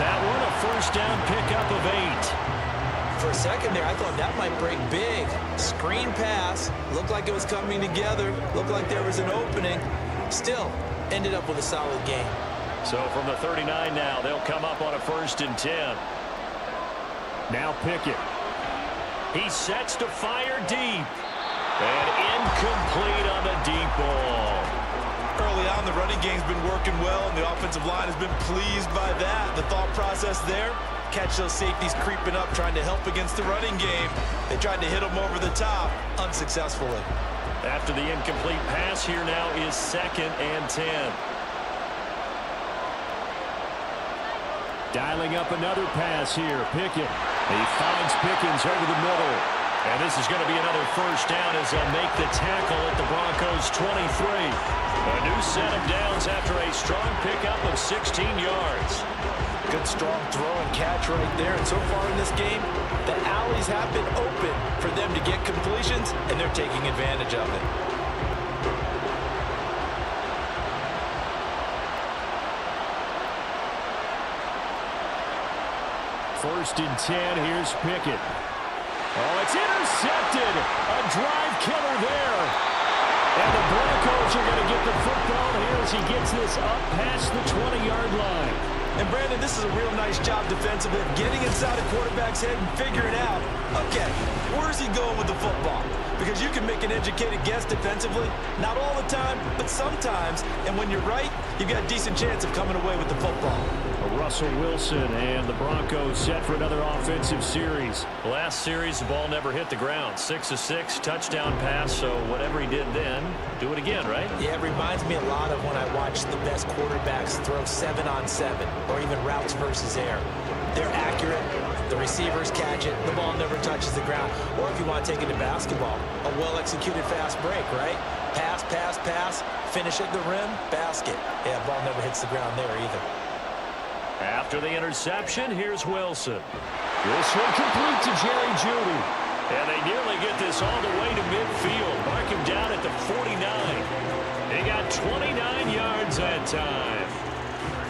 That one a first down pickup of 8. For a second there, I thought that might break big. Screen pass. Looked like it was coming together. Looked like there was an opening. Still, ended up with a solid game. So from the 39 now, they'll come up on a 1st and 10. Now Pickett. He sets to fire deep. And incomplete on the deep ball. Early on, the running game's been working well, and the offensive line has been pleased by that. The thought process there, catch those safeties creeping up, trying to help against the running game. They tried to hit them over the top, unsuccessfully. After the incomplete pass, here now is 2nd and 10. Dialing up another pass here, Pickett. He finds Pickens over the middle. And this is going to be another first down as they'll make the tackle at the Broncos' 23. A new set of downs after a strong pickup of 16 yards. Good strong throw and catch right there. And so far in this game, the alleys have been open for them to get completions, and they're taking advantage of it. First and 10, here's Pickett. Oh, it's intercepted. A drive killer there. And the Broncos are going to get the football here as he gets this up past the 20-yard line. And Brandon, this is a real nice job defensively of getting inside a quarterback's head and figuring out, okay, where's he going with the football? Because you can make an educated guess defensively, not all the time, but sometimes. And when you're right, you've got a decent chance of coming away with the football. Russell Wilson and the Broncos set for another offensive series. Last series, the ball never hit the ground. 6 of 6, touchdown pass, so whatever he did then, do it again, right? Yeah, it reminds me a lot of when I watch the best quarterbacks throw 7-on-7 or even routes versus air. They're accurate. The receivers catch it. The ball never touches the ground. Or if you want to take it to basketball, a well-executed fast break, right? Pass, pass, pass, finish at the rim, basket. Yeah, ball never hits the ground there either. After the interception, here's Wilson. This one complete to Jerry Jeudy. And they nearly get this all the way to midfield. Mark him down at the 49. They got 29 yards that time.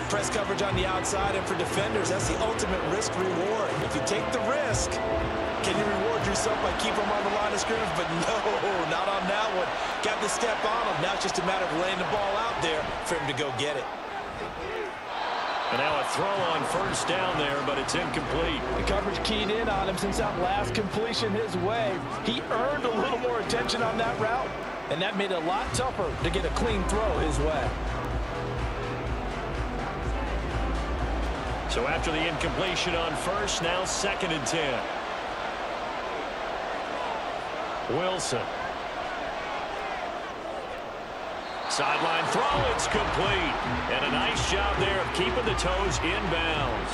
Press coverage on the outside, and for defenders, that's the ultimate risk-reward. If you take the risk, can you reward yourself by keeping them on the line of scrimmage? But no, not on that one. Got to step on them. Now it's just a matter of laying the ball out there for him to go get it. And now a throw on first down there, but it's incomplete. The coverage keyed in on him since that last completion his way. He earned a little more attention on that route, and that made it a lot tougher to get a clean throw his way. So after the incompletion on first, now 2nd and 10. Wilson. Sideline throw, it's complete. And a nice job there of keeping the toes inbounds.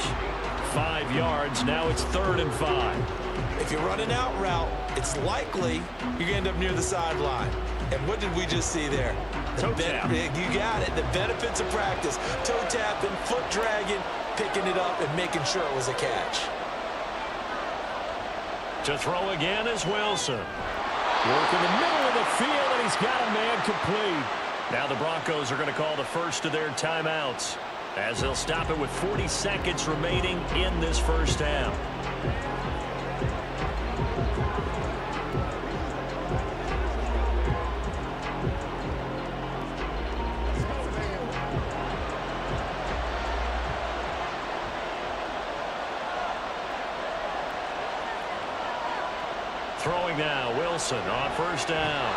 5 yards, now it's 3rd and 5. If you're running out route, it's likely you're going to end up near the sideline. And what did we just see there? Toe tap. You got it. The benefits of practice. Toe tapping, foot dragging, picking it up, and making sure it was a catch. To throw again is Wilson. Work in the middle of the field, and he's got a man complete. Now the Broncos are going to call the first of their timeouts as they'll stop it with 40 seconds remaining in this first half. Throwing now, Wilson on first down.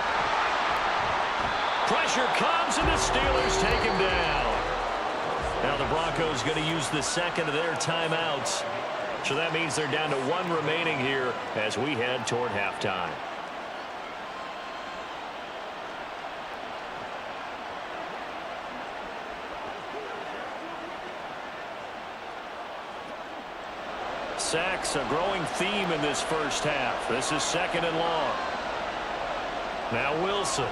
Pressure comes, and the Steelers take him down. Now the Broncos going to use the second of their timeouts. So that means they're down to one remaining here as we head toward halftime. Sacks, a growing theme in this first half. This is second and long. Now Wilson.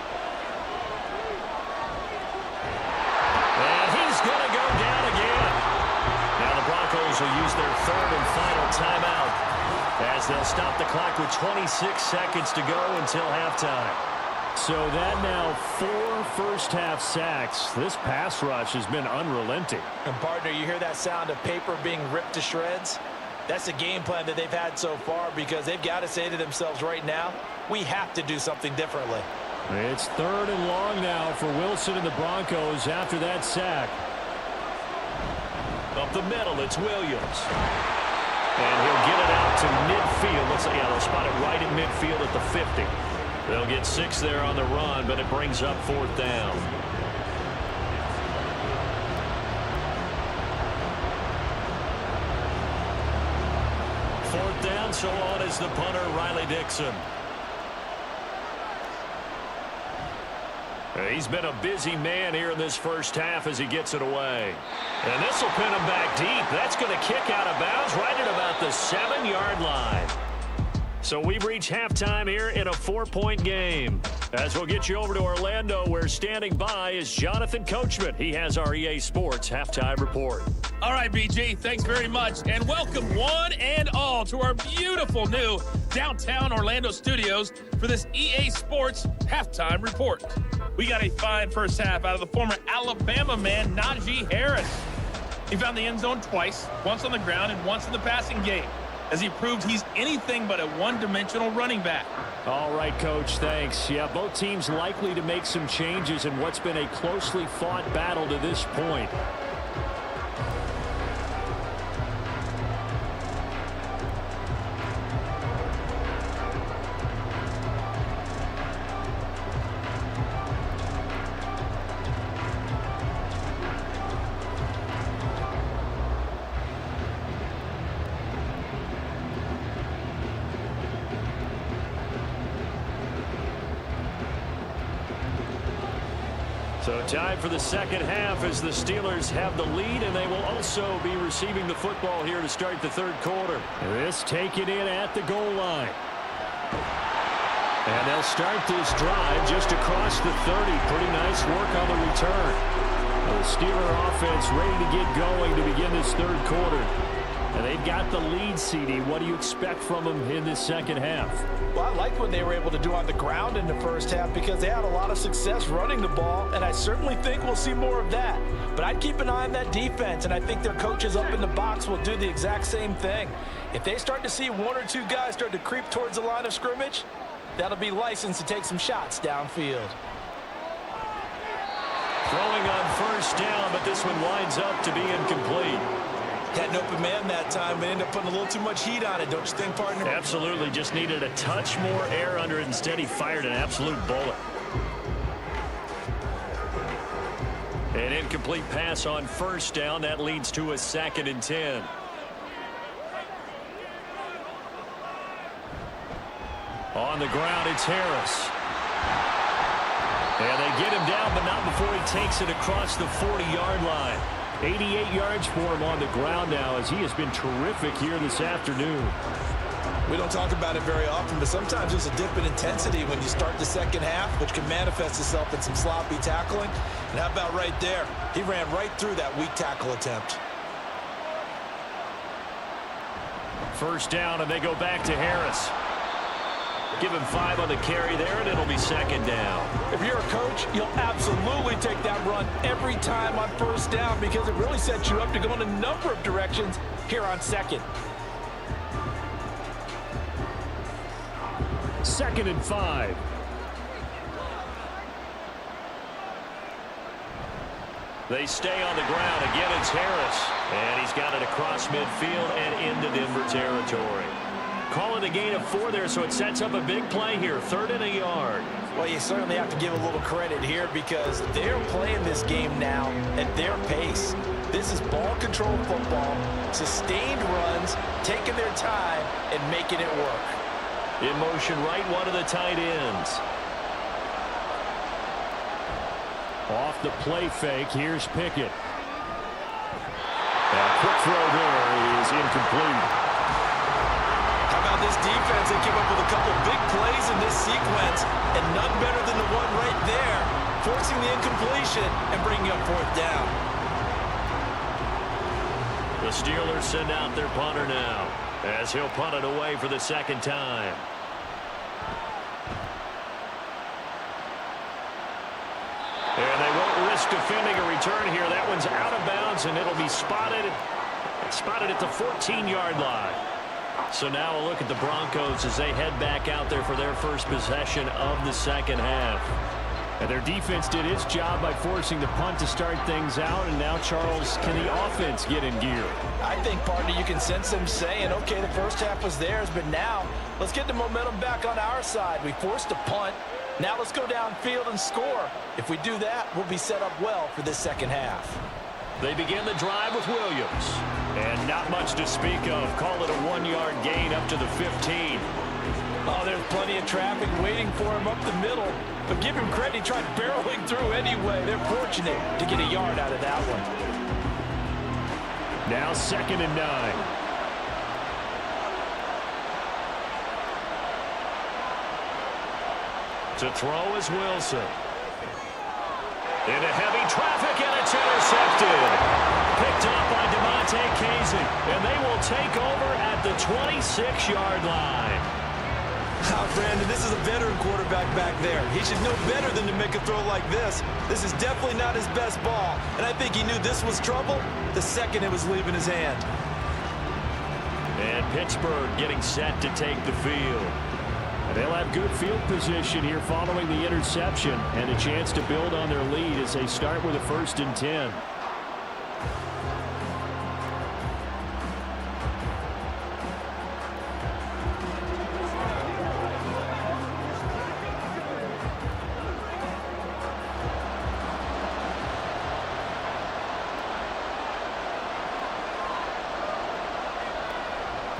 And he's going to go down again. Now the Broncos will use their third and final timeout as they'll stop the clock with 26 seconds to go until halftime. So that now 4 first-half sacks. This pass rush has been unrelenting. And, partner, you hear that sound of paper being ripped to shreds? That's the game plan that they've had so far because they've got to say to themselves right now, we have to do something differently. It's third and long now for Wilson and the Broncos after that sack. Up the middle, it's Williams. And he'll get it out to midfield. Looks like, they'll spot it right at midfield at the 50. They'll get 6 there on the run, but it brings up fourth down. Fourth down, so on is the punter, Riley Dixon. He's been a busy man here in this first half as he gets it away. And this will pin him back deep. That's going to kick out of bounds right at about the 7-yard line. So we've reached halftime here in a 4-point game. As we'll get you over to Orlando, where standing by is Jonathan Coachman. He has our EA Sports halftime report. All right, BG, thanks very much. And welcome one and all to our beautiful new downtown Orlando studios for this EA Sports halftime report. We got a fine first half out of the former Alabama man, Najee Harris. He found the end zone twice, once on the ground and once in the passing game, as he proved he's anything but a one-dimensional running back. All right, Coach, thanks. Yeah, both teams likely to make some changes in what's been a closely fought battle to this point. So time for the second half as the Steelers have the lead, and they will also be receiving the football here to start the third quarter. This taken in at the goal line. And they'll start this drive just across the 30. Pretty nice work on the return. The Steeler offense ready to get going to begin this third quarter. And they've got the lead, CD. What do you expect from them in this second half? Well, I like what they were able to do on the ground in the first half because they had a lot of success running the ball, and I certainly think we'll see more of that. But I'd keep an eye on that defense, and I think their coaches up in the box will do the exact same thing. If they start to see one or two guys start to creep towards the line of scrimmage, that'll be licensed to take some shots downfield. Throwing on first down, but this one winds up to be incomplete. Had an open man that time, but ended up putting a little too much heat on it, don't you think, partner? Absolutely. Just needed a touch more air under it. Instead, he fired an absolute bullet. An incomplete pass on first down. That leads to a 2nd and 10. On the ground, it's Harris. And they get him down, but not before he takes it across the 40-yard line. 88 yards for him on the ground now, as he has been terrific here this afternoon. We don't talk about it very often, but sometimes there's a dip in intensity when you start the second half, which can manifest itself in some sloppy tackling. And how about right there? He ran right through that weak tackle attempt. First down, and they go back to Harris. Give him 5 on the carry there, and it'll be 2nd down. If you're a coach, you'll absolutely take that run every time on first down because it really sets you up to go in a number of directions here on second. 2nd and 5. They stay on the ground. Again, it's Harris. And he's got it across midfield and into Denver territory. Call it a gain of 4 there, so it sets up a big play here. 3rd and a yard. Well, you certainly have to give a little credit here because they're playing this game now at their pace. This is ball control football, sustained runs, taking their time, and making it work. In motion right, one of the tight ends. Off the play fake, here's Pickett. A quick throw there is incomplete. How about this defense? They came up with a couple big plays in this sequence, and none better than the one right there, forcing the incompletion and bringing up 4th down. The Steelers send out their punter now, as he'll punt it away for the 2nd time. And they won't risk defending a return here. That one's out of bounds, and it'll be spotted at the 14-yard line. So now a look at the Broncos as they head back out there for their first possession of the 2nd half. And their defense did its job by forcing the punt to start things out. And now, Charles, can the offense get in gear? I think, partner, you can sense them saying, okay, the first half was theirs, but now let's get the momentum back on our side. We forced a punt. Now let's go downfield and score. If we do that, we'll be set up well for this 2nd half. They begin the drive with Williams. And not much to speak of. Call it a 1-yard gain up to the 15. Oh, there's plenty of traffic waiting for him up the middle. But give him credit, he tried barreling through anyway. They're fortunate to get a yard out of that one. Now 2nd and 9. To throw is Wilson. Into heavy traffic, and it's intercepted. Picked up by DeMonte Kazin, and they will take over at the 26-yard line. Brandon, this is a veteran quarterback back there. He should know better than to make a throw like this. This is definitely not his best ball, and I think he knew this was trouble the second it was leaving his hand. And Pittsburgh getting set to take the field. And they'll have good field position here following the interception and a chance to build on their lead as they start with a 1st and 10.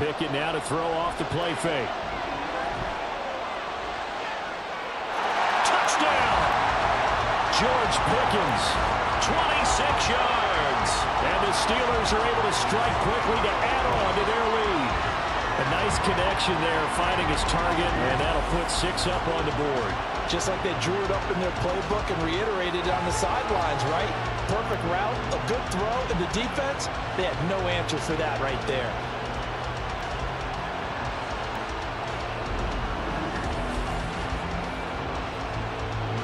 Pickett now to throw off the play fake. Touchdown! George Pickens, 26 yards. And the Steelers are able to strike quickly to add on to their lead. A nice connection there, finding his target, and that'll put 6 up on the board. Just like they drew it up in their playbook and reiterated on the sidelines, right? Perfect route, a good throw, and the defense, they had no answer for that right there.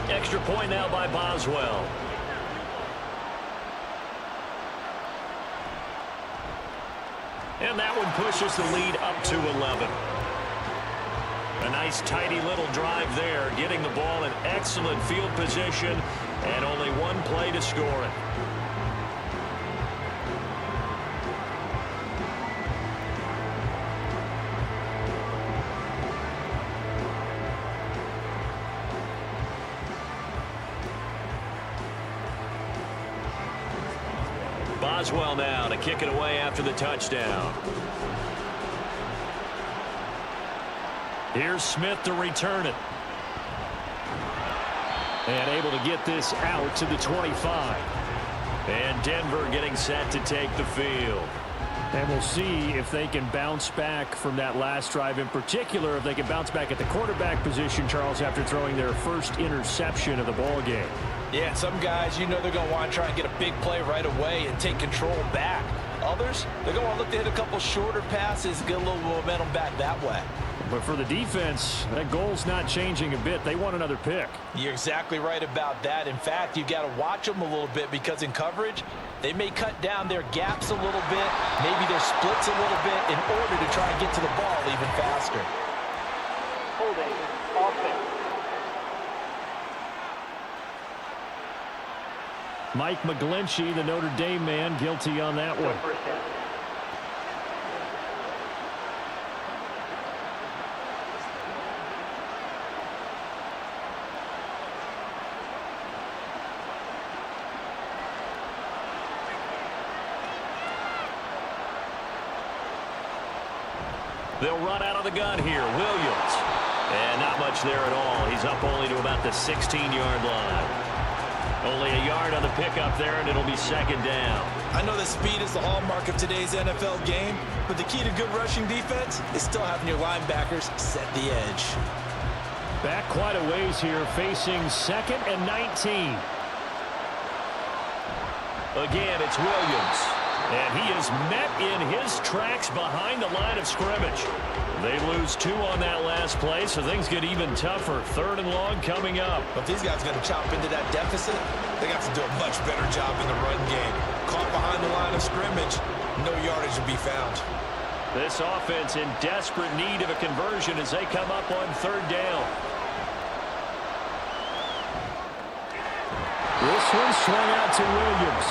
Extra point now by Boswell. And that one pushes the lead up to 11. A nice tidy little drive there, getting the ball in excellent field position, and only one play to score it. Boswell now to kick it away after the touchdown. Here's Smith to return it. And able to get this out to the 25. And Denver getting set to take the field. And we'll see if they can bounce back from that last drive. In particular, if they can bounce back at the quarterback position, Charles, after throwing their first interception of the ball game. Yeah, some guys, you know they're going to want to try and get a big play right away and take control back. Others, they're going to want to look to hit a couple shorter passes, get a little momentum back that way. But for the defense, that goal's not changing a bit. They want another pick. You're exactly right about that. In fact, you've got to watch them a little bit because in coverage, they may cut down their gaps a little bit, maybe their splits a little bit in order to try and get to the ball even faster. Holding, offense. Mike McGlinchey, the Notre Dame man, guilty on that one. They'll run out of the gun here. Williams. And not much there at all. He's up only to about the 16-yard line. Only a yard on the pickup there, and it'll be second down. I know that speed is the hallmark of today's NFL game, but the key to good rushing defense is still having your linebackers set the edge. Back quite a ways here, facing 2nd and 19. Again, it's Williams. And he is met in his tracks behind the line of scrimmage. They lose 2 on that last play, so things get even tougher. 3rd and long coming up. But these guys are going to chop into that deficit. They got to do a much better job in the run game. Caught behind the line of scrimmage, no yardage to be found. This offense in desperate need of a conversion as they come up on 3rd down. This one swung out to Williams.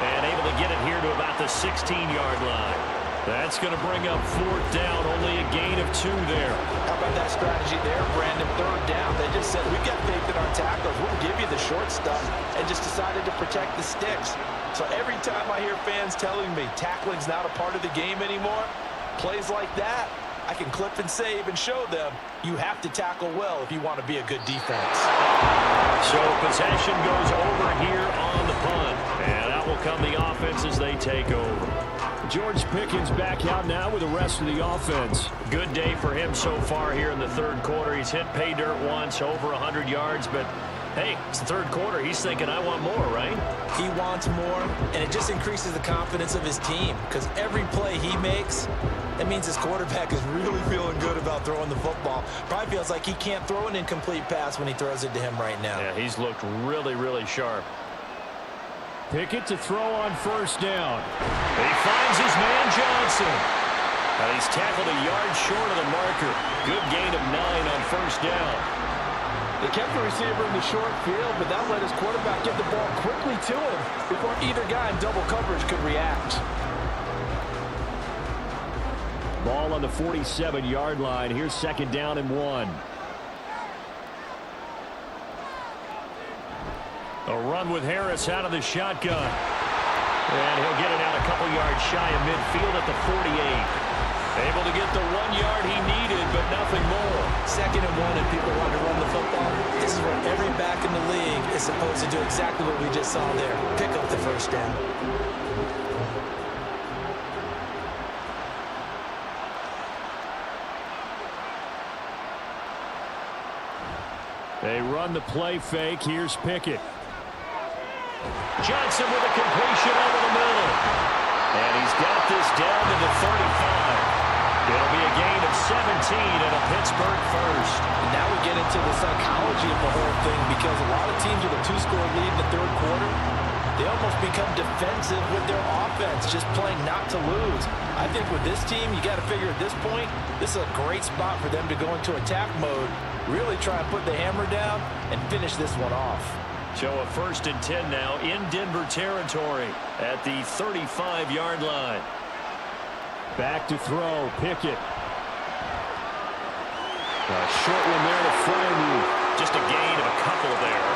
And able to get it here to about the 16-yard line. That's going to bring up 4th down, only a gain of 2 there. How about that strategy there, Brandon? 3rd down, they just said, we've got faith in our tacklers. We'll give you the short stuff, and just decided to protect the sticks. So every time I hear fans telling me tackling's not a part of the game anymore, plays like that, I can clip and save and show them you have to tackle well if you want to be a good defense. So possession goes over here on the punt. And out will come the offense as they take over. George Pickens back out now with the rest of the offense. Good day for him so far here in the 3rd quarter. He's hit pay dirt once, over 100 yards, but hey, it's the 3rd quarter. He's thinking, I want more, right? He wants more, and it just increases the confidence of his team because every play he makes, that means his quarterback is really feeling good about throwing the football. Probably feels like he can't throw an incomplete pass when he throws it to him right now. Yeah, he's looked really, really sharp. Pickett to throw on 1st down. He finds his man Johnson. And he's tackled a yard short of the marker. Good gain of 9 on 1st down. They kept the receiver in the short field, but that let his quarterback get the ball quickly to him before either guy in double coverage could react. Ball on the 47-yard line. Here's 2nd down and 1. A run with Harris out of the shotgun. And he'll get it out a couple yards shy of midfield at the 48. Able to get the 1 yard he needed, but nothing more. 2nd and 1, and people want to run the football. This is where every back in the league is supposed to do exactly what we just saw there. Pick up the 1st down. They run the play fake. Here's Pickett. Johnson with a completion over the middle. And he's got this down to the 35. It'll be a gain of 17 and a Pittsburgh first. And now we get into the psychology of the whole thing because a lot of teams with a 2-score lead in the 3rd quarter, they almost become defensive with their offense, just playing not to lose. I think with this team, you got to figure at this point, this is a great spot for them to go into attack mode, really try and put the hammer down and finish this one off. So a 1st and 10 now in Denver territory at the 35-yard line. Back to throw, Pickett. A short one there to Freiermuth. Just a gain of a couple there.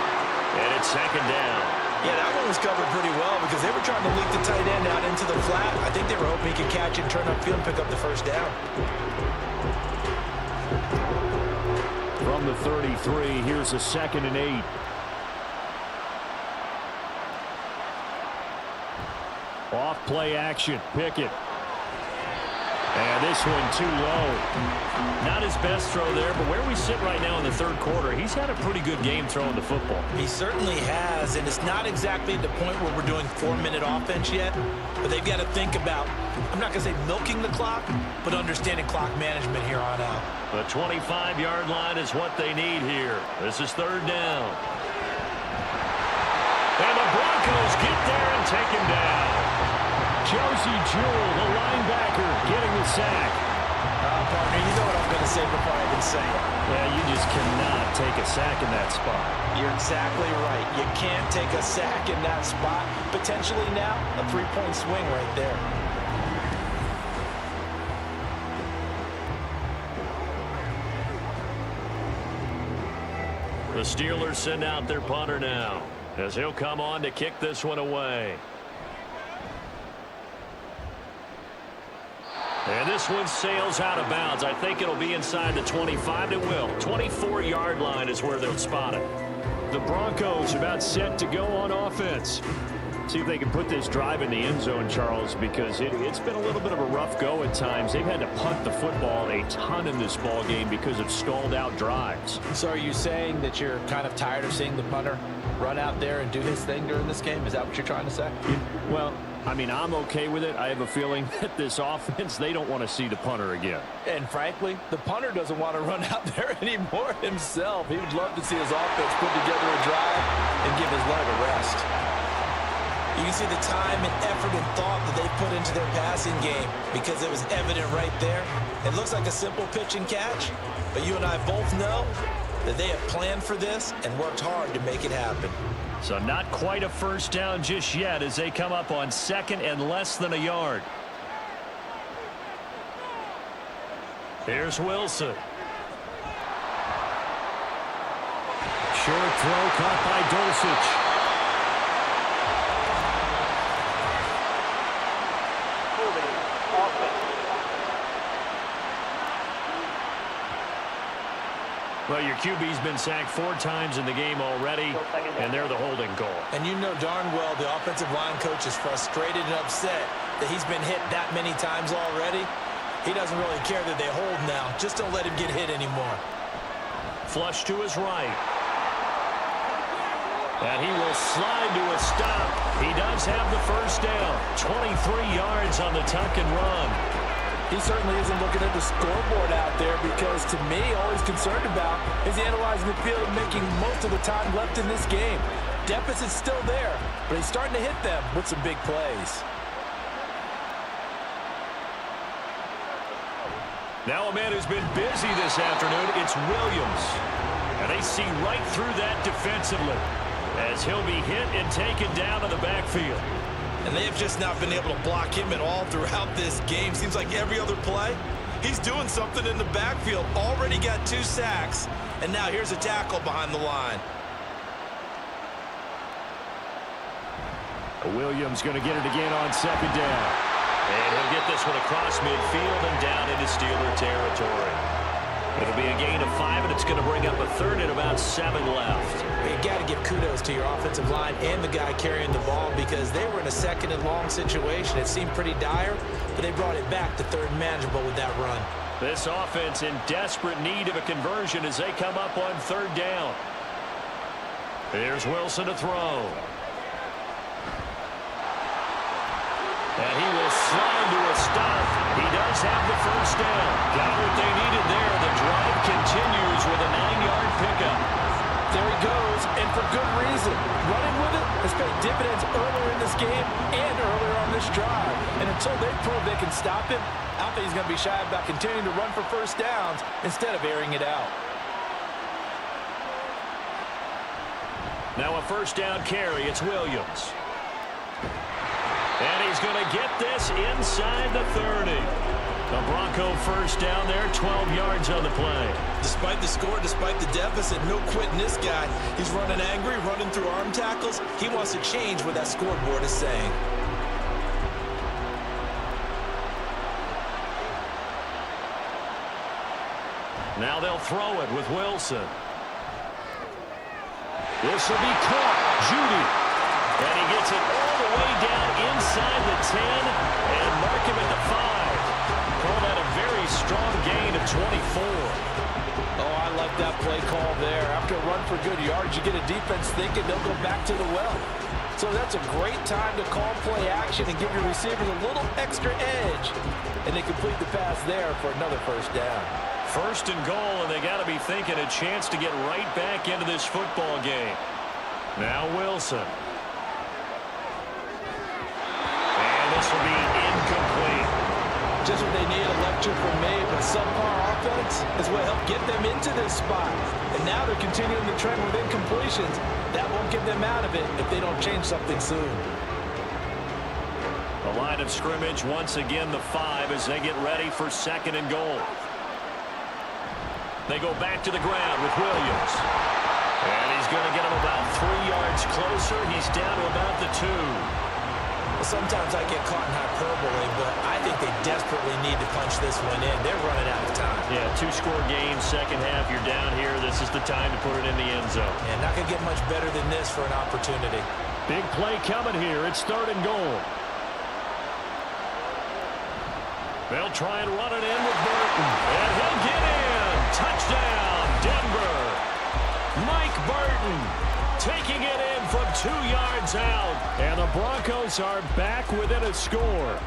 And it's 2nd down. Yeah, that one was covered pretty well because they were trying to leak the tight end out into the flat. I think they were hoping he could catch it, turn upfield, and pick up the 1st down. From the 33, here's a 2nd and 8. Off play action, Pickett. And this one too low. Not his best throw there, but where we sit right now in the 3rd quarter, he's had a pretty good game throwing the football. He certainly has, and it's not exactly at the point where we're doing 4-minute offense yet, but they've got to think about, I'm not going to say milking the clock, but understanding clock management here on out. The 25-yard line is what they need here. This is 3rd down. And the Broncos get there and take him down. Josie Jewell, the linebacker, getting the sack. Partner, you know what I'm going to say before I even say it. Yeah, you just cannot take a sack in that spot. You're exactly right. You can't take a sack in that spot. Potentially now, a 3-point swing right there. The Steelers send out their punter now, as he'll come on to kick this one away. And this one sails out of bounds. I think it'll be inside the 25. It will. 24-yard line is where they'll spot it. The Broncos about set to go on offense. See if they can put this drive in the end zone, Charles, because it's been a little bit of a rough go at times. They've had to punt the football a ton in this ball game because of stalled-out drives. So are you saying that you're kind of tired of seeing the punter run out there and do his thing during this game? Is that what you're trying to say? Well, I mean, I'm okay with it. I have a feeling that this offense, they don't want to see the punter again. And frankly, the punter doesn't want to run out there anymore himself. He would love to see his offense put together a drive and give his leg a rest. You can see the time and effort and thought that they put into their passing game because it was evident right there. It looks like a simple pitch and catch, but you and I both know that they have planned for this and worked hard to make it happen. So not quite a first down just yet as they come up on second and less than a yard. Here's Wilson. Short throw caught by Dulcich. Well, your QB's been sacked 4 times in the game already, and they're the holding goal. And you know darn well the offensive line coach is frustrated and upset that he's been hit that many times already. He doesn't really care that they hold now. Just don't let him get hit anymore. Flush to his right. And he will slide to a stop. He does have the first down. 23 yards on the tuck and run. He certainly isn't looking at the scoreboard out there because, to me, all he's concerned about is analyzing the field and making most of the time left in this game. Deficit's still there, but he's starting to hit them with some big plays. Now a man who's been busy this afternoon, it's Williams. And they see right through that defensively as he'll be hit and taken down in the backfield. And they have just not been able to block him at all throughout this game. Seems like every other play, he's doing something in the backfield. Already got 2 sacks, and now here's a tackle behind the line. Williams going to get it again on second down. And he'll get this one across midfield and down into Steeler territory. It'll be a gain of 5, and it's going to bring up a third and about 7 left. You got to give kudos to your offensive line and the guy carrying the ball because they were in a second and long situation. It seemed pretty dire, but they brought it back to third and manageable with that run. This offense in desperate need of a conversion as they come up on third down. Here's Wilson to throw. And he will slide to a stop. He does have the first down. Got what they needed there. The drive continues with a 9-yard pickup. There he goes, and for good reason. Running with it has paid dividends earlier in this game and earlier on this drive. And until they prove they can stop him, I think he's going to be shy about continuing to run for first downs instead of airing it out. Now a first down carry. It's Williams. And he's going to get this inside the 30. The Bronco first down there, 12 yards on the play. Despite the score, despite the deficit, no quitting this guy. He's running angry, running through arm tackles. He wants to change what that scoreboard is saying. Now they'll throw it with Wilson. This will be caught. Judy. And he gets it all the way down inside the 10 and mark him at the 5. Call that a very strong gain of 24. Oh, I like that play call there. After a run for good yards, you get a defense thinking they'll go back to the well. So that's a great time to call play action and give your receivers a little extra edge. And they complete the pass there for another first down. First and goal, and they got to be thinking a chance to get right back into this football game. Now Wilson. This will be incomplete. Just what they need, a lecture from me, but subpar offense is what helped get them into this spot. And now they're continuing the trend with incompletions. That won't get them out of it if they don't change something soon. The line of scrimmage, once again, the 5 as they get ready for second and goal. They go back to the ground with Williams. And he's going to get him about 3 yards closer. He's down to about the 2. Sometimes I get caught in hyperbole, but I think they desperately need to punch this one in. They're running out of time. Yeah, 2-score game, second half, you're down here. This is the time to put it in the end zone. And not going to get much better than this for an opportunity. Big play coming here. It's 3rd and goal. They'll try and run it in with Burton. And he'll get in. Touchdown, Denver. Mike Burton taking it in from 2 yards out. And the Broncos are back within a score.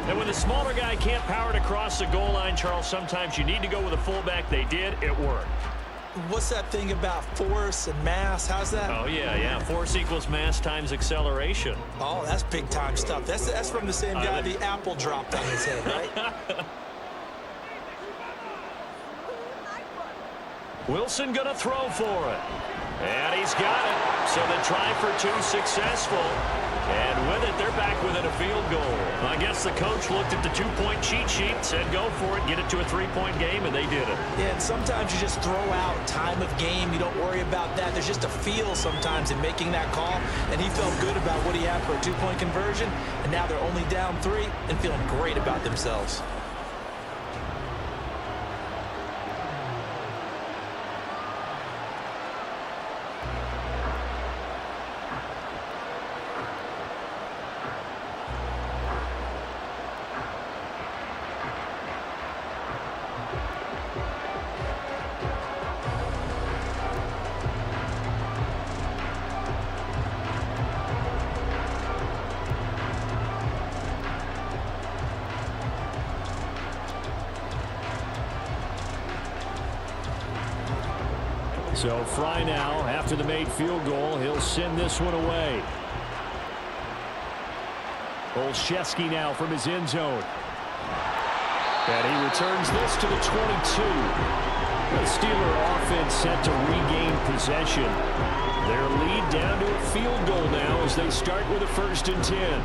And when the smaller guy can't power it across the goal line, Charles, sometimes you need to go with a fullback. They did. It worked. What's that thing about force and mass? How's that? Oh, yeah. Force equals mass times acceleration. Oh, that's big-time stuff. That's from the same guy the apple dropped on his head, right? Wilson going to throw for it. And he's got it. So the try for 2 successful. And with it, they're back within a field goal. I guess the coach looked at the 2-point cheat sheet, said go for it, get it to a 3-point game, and they did it. Yeah, and sometimes you just throw out time of game. You don't worry about that. There's just a feel sometimes in making that call, and he felt good about what he had for a 2-point conversion, and now they're only down 3 and feeling great about themselves. So Fry now, after the made field goal, he'll send this one away. Olszewski now from his end zone. And he returns this to the 22. The Steeler offense set to regain possession. Their lead down to a field goal now as they start with a 1st and 10.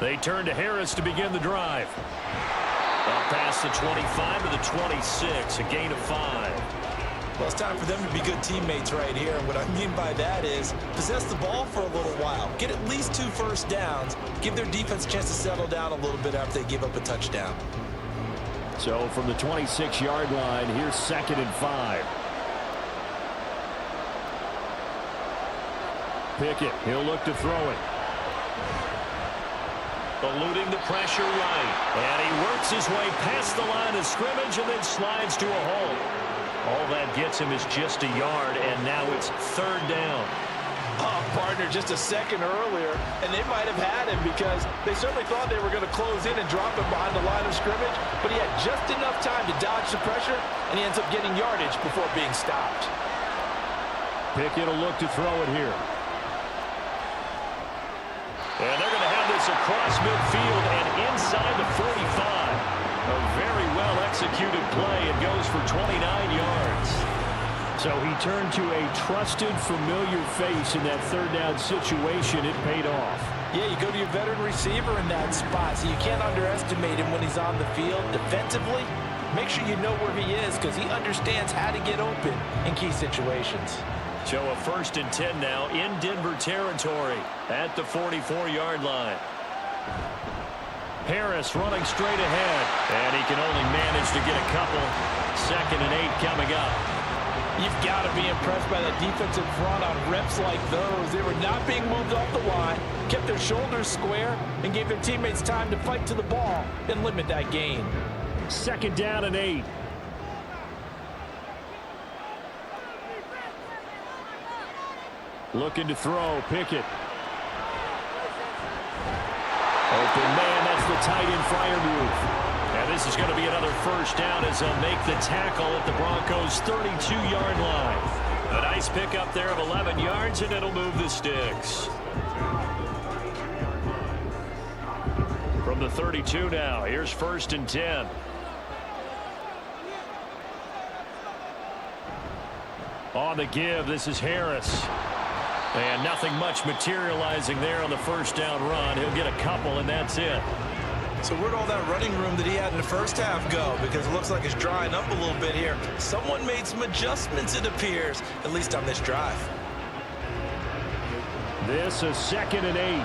They turn to Harris to begin the drive. Up past the 25 to the 26, a gain of 5. Well, it's time for them to be good teammates right here. And what I mean by that is possess the ball for a little while. Get at least 2 first downs. Give their defense a chance to settle down a little bit after they give up a touchdown. So from the 26-yard line, here's 2nd and 5. Pickett, he'll look to throw it. Eluding the pressure right. And he works his way past the line of scrimmage and then slides to a halt. All that gets him is just a yard, and now it's 3rd down. Oh, partner, just a second earlier, and they might have had him because they certainly thought they were going to close in and drop him behind the line of scrimmage, but he had just enough time to dodge the pressure, and he ends up getting yardage before being stopped. Pickett will look to throw it here. And they're going to have this across midfield and inside the 45. A very well-executed play. It goes for 29 yards. So he turned to a trusted, familiar face in that 3rd down situation. It paid off. Yeah, you go to your veteran receiver in that spot, so you can't underestimate him when he's on the field. Defensively, make sure you know where he is because he understands how to get open in key situations. So a 1st and 10 now in Denver territory at the 44-yard line. Harris running straight ahead, and he can only manage to get a couple. 2nd and 8 coming up. You've got to be impressed by the defensive front on reps like those. They were not being moved off the line, kept their shoulders square, and gave their teammates time to fight to the ball and limit that gain. 2nd down and 8. Looking to throw, Pickett. Open man, that's the tight end flyer move. And this is going to be another 1st down as they'll make the tackle at the Broncos' 32-yard line. A nice pickup there of 11 yards, and it'll move the sticks. From the 32 now, here's 1st and 10. On the give, this is Harris. And nothing much materializing there on the first down run. He'll get a couple, and that's it. So where'd all that running room that he had in the first half go? Because it looks like it's drying up a little bit here. Someone made some adjustments, it appears, at least on this drive. This is 2nd and 8.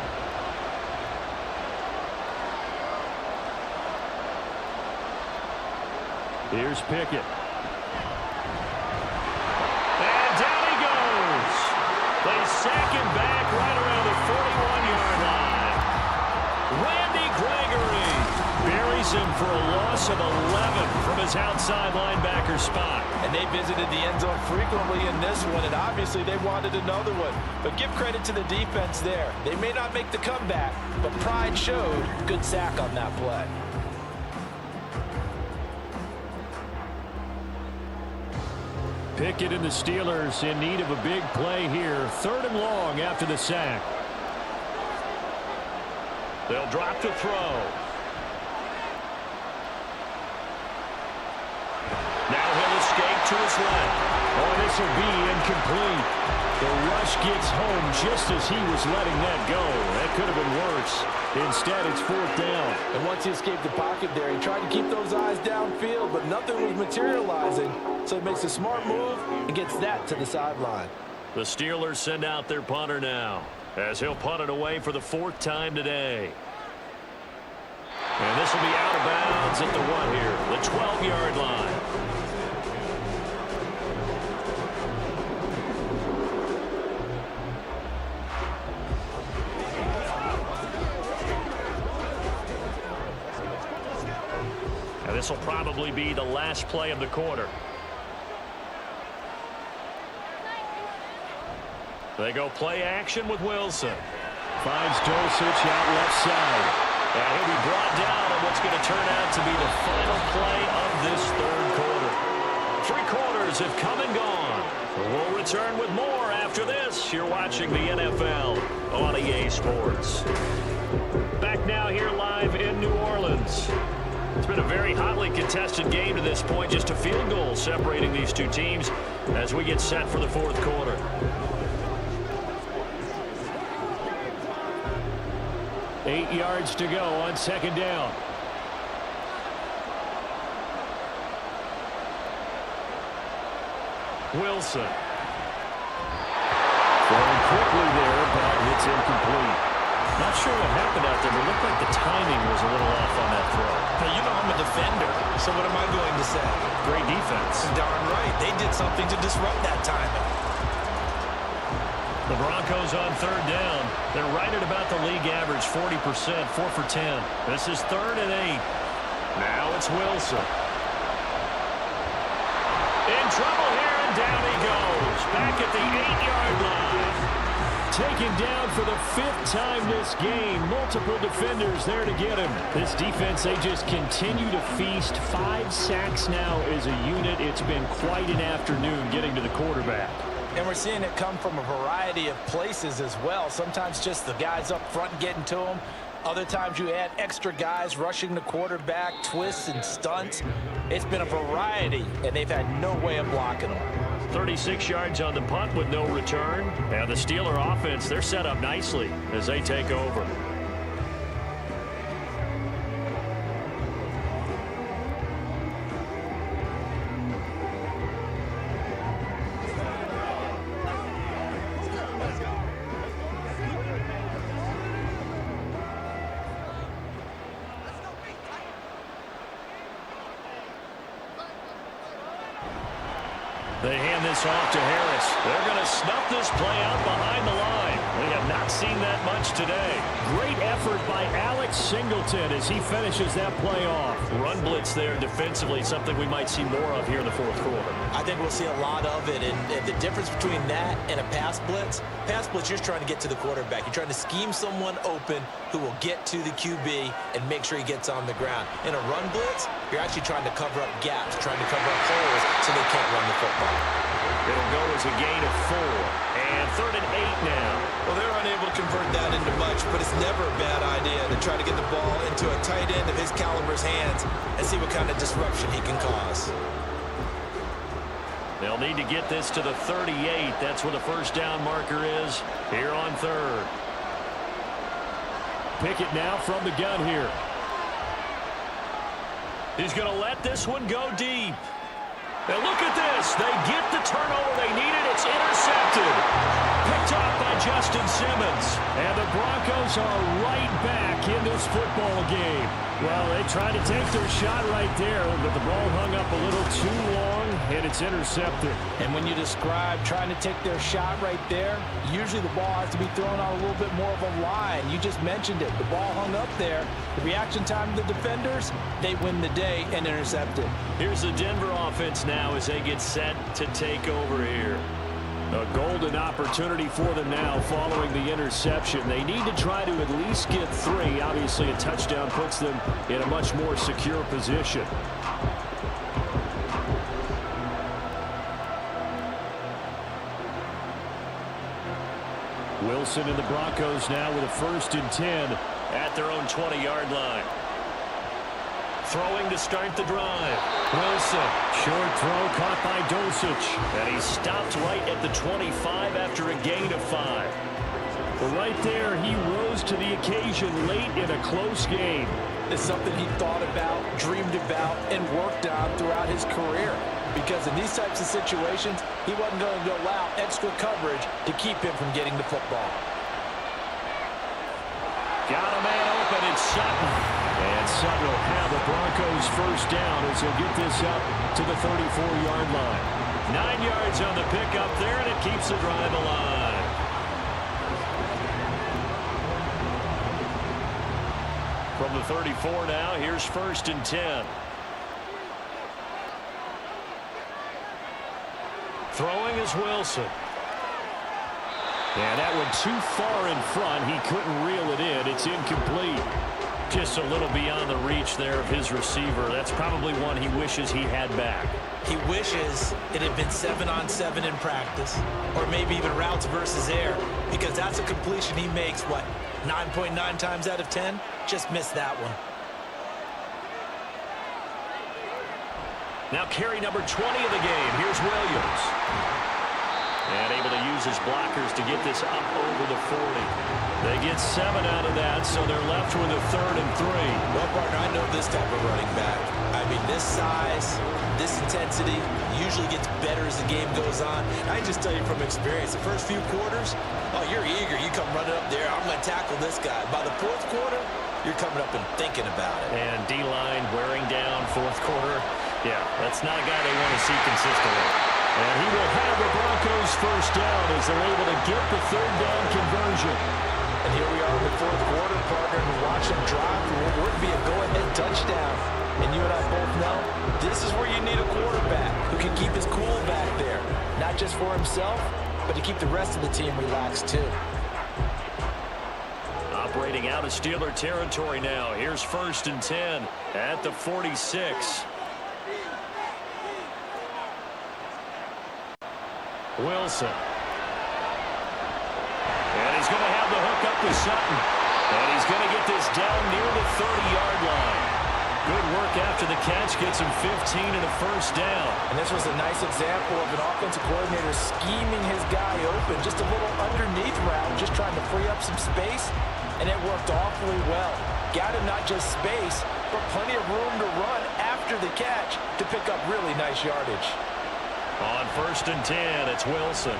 Here's Pickett. And down he goes. They sack him back right around the 41-yard line. Randy Gregory buries him for a loss of 11 from his outside linebacker spot. And they visited the end zone frequently in this one, and obviously they wanted another one. But give credit to the defense there. They may not make the comeback, but pride showed. Good sack on that play. Pickett and the Steelers in need of a big play here. 3rd and long after the sack. They'll drop to throw. Now he'll escape to his left. Oh, this will be incomplete. The rush gets home just as he was letting that go. That could have been worse. Instead, it's 4th down. And once he escaped the pocket there, he tried to keep those eyes downfield, but nothing was materializing. So he makes a smart move and gets that to the sideline. The Steelers send out their punter now, as he'll punt it away for the 4th time today. And this will be out of bounds at the what here? The 12-yard line. And this will probably be the last play of the quarter. They go play action with Wilson. Finds Dulcich out left side. And he'll be brought down on what's going to turn out to be the final play of this 3rd quarter. 3 quarters have come and gone. We'll return with more after this. You're watching the NFL on EA Sports. Back now here live in New Orleans. It's been a very hotly contested game to this point. Just a field goal separating these two teams as we get set for the 4th quarter. 8 yards to go on 2nd down. Wilson. Throwing quickly there, but it's incomplete. Not sure what happened out there, but it looked like the timing was a little off on that throw. Hey, you know I'm a defender, so what am I going to say? Great defense. Darn right. They did something to disrupt that timing. The Broncos on 3rd down. They're right at about the league average, 40%, 4 for 10. This is 3rd and 8. Now it's Wilson. In trouble here, and down he goes. Back at the 8-yard line. Taken down for the 5th time this game. Multiple defenders there to get him. This defense, they just continue to feast. 5 sacks now as a unit. It's been quite an afternoon getting to the quarterback. And we're seeing it come from a variety of places as well. Sometimes just the guys up front getting to him. Other times you add extra guys rushing the quarterback, twists and stunts. It's been a variety, and they've had no way of blocking them. 36 yards on the punt with no return. And the Steeler offense, they're set up nicely as they take over. They hand this off to Harris. They're going to snuff this play out behind the line. We have not seen that much today. Great effort by Alex Singleton as he finishes that play off. Run blitz there defensively, something we might see more of here in the 4th quarter. I think we'll see a lot of it. And the difference between that and a pass blitz, you're just trying to get to the quarterback. You're trying to scheme someone open who will get to the QB and make sure he gets on the ground. In a run blitz, you're actually trying to cover up gaps, trying to cover up holes so they can't run the football. It'll go as a gain of 4. And 3rd and 8 now. Well, they're unable to convert that into much, but it's never a bad idea to try to get the ball into a tight end of his caliber's hands and see what kind of disruption he can cause. They'll need to get this to the 38. That's where the first down marker is here on third. Pickett now from the gun here. He's going to let this one go deep. And look at this. They get the turnover they needed. It's intercepted. Picked off by Justin Simmons. And the Broncos are right back in this football game. Well, they tried to take their shot right there, but the ball hung up a little too long, and it's intercepted. And when you describe trying to take their shot right there, usually the ball has to be thrown on a little bit more of a line. You just mentioned it. The ball hung up there. The reaction time of the defenders, they win the day and intercept it. Here's the Denver offense now as they get set to take over here. A golden opportunity for them now following the interception. They need to try to at least get 3. Obviously, a touchdown puts them in a much more secure position. Wilson and the Broncos now with a 1st and 10 at their own 20-yard line. Throwing to start the drive. Wilson. Short throw caught by Dosich. And he stopped right at the 25 after a gain of 5. Well, right there, he rose to the occasion late in a close game. It's something he thought about, dreamed about, and worked on throughout his career. Because in these types of situations, he wasn't going to allow extra coverage to keep him from getting the football. Got a man open, it's Sutton. And Sutton will have the Broncos first down as he'll get this up to the 34-yard line. 9 yards on the pickup there, and it keeps the drive alive. From the 34 now, here's 1st and 10. Throwing is Wilson. And that one too far in front. He couldn't reel it in. It's incomplete. Just a little beyond the reach there of his receiver. That's probably one he wishes he had back. He wishes it had been 7-on-7 in practice, or maybe even routes versus air, because that's a completion he makes, 9.9 times out of 10? Just missed that one. Now carry number 20 of the game. Here's Williams. And able to use his blockers to get this up over the 40. They get 7 out of that, so they're left with a 3rd and 3. Well, partner, I know this type of running back. I mean, this size, this intensity usually gets better as the game goes on. I can just tell you from experience, the first few quarters, oh, you're eager. You come running up there. I'm going to tackle this guy. By the 4th quarter, you're coming up and thinking about it. And D-line wearing down 4th quarter. Yeah, that's not a guy they want to see consistently. And he will have the Broncos first down as they're able to get the 3rd down conversion. And here we are in the 4th quarter, partner, and watch him drive for what would be a go-ahead touchdown. And you and I both know this is where you need a quarterback who can keep his cool back there. Not just for himself, but to keep the rest of the team relaxed too. Operating out of Steeler territory now. Here's 1st and 10 at the 46. Wilson. And he's going to have the hook up to Sutton. And he's going to get this down near the 30-yard line. Good work after the catch. Gets him 15 and a first down. And this was a nice example of an offensive coordinator scheming his guy open. Just a little underneath route, just trying to free up some space. And it worked awfully well. Got him not just space, but plenty of room to run after the catch to pick up really nice yardage. On 1st and 10, it's Wilson.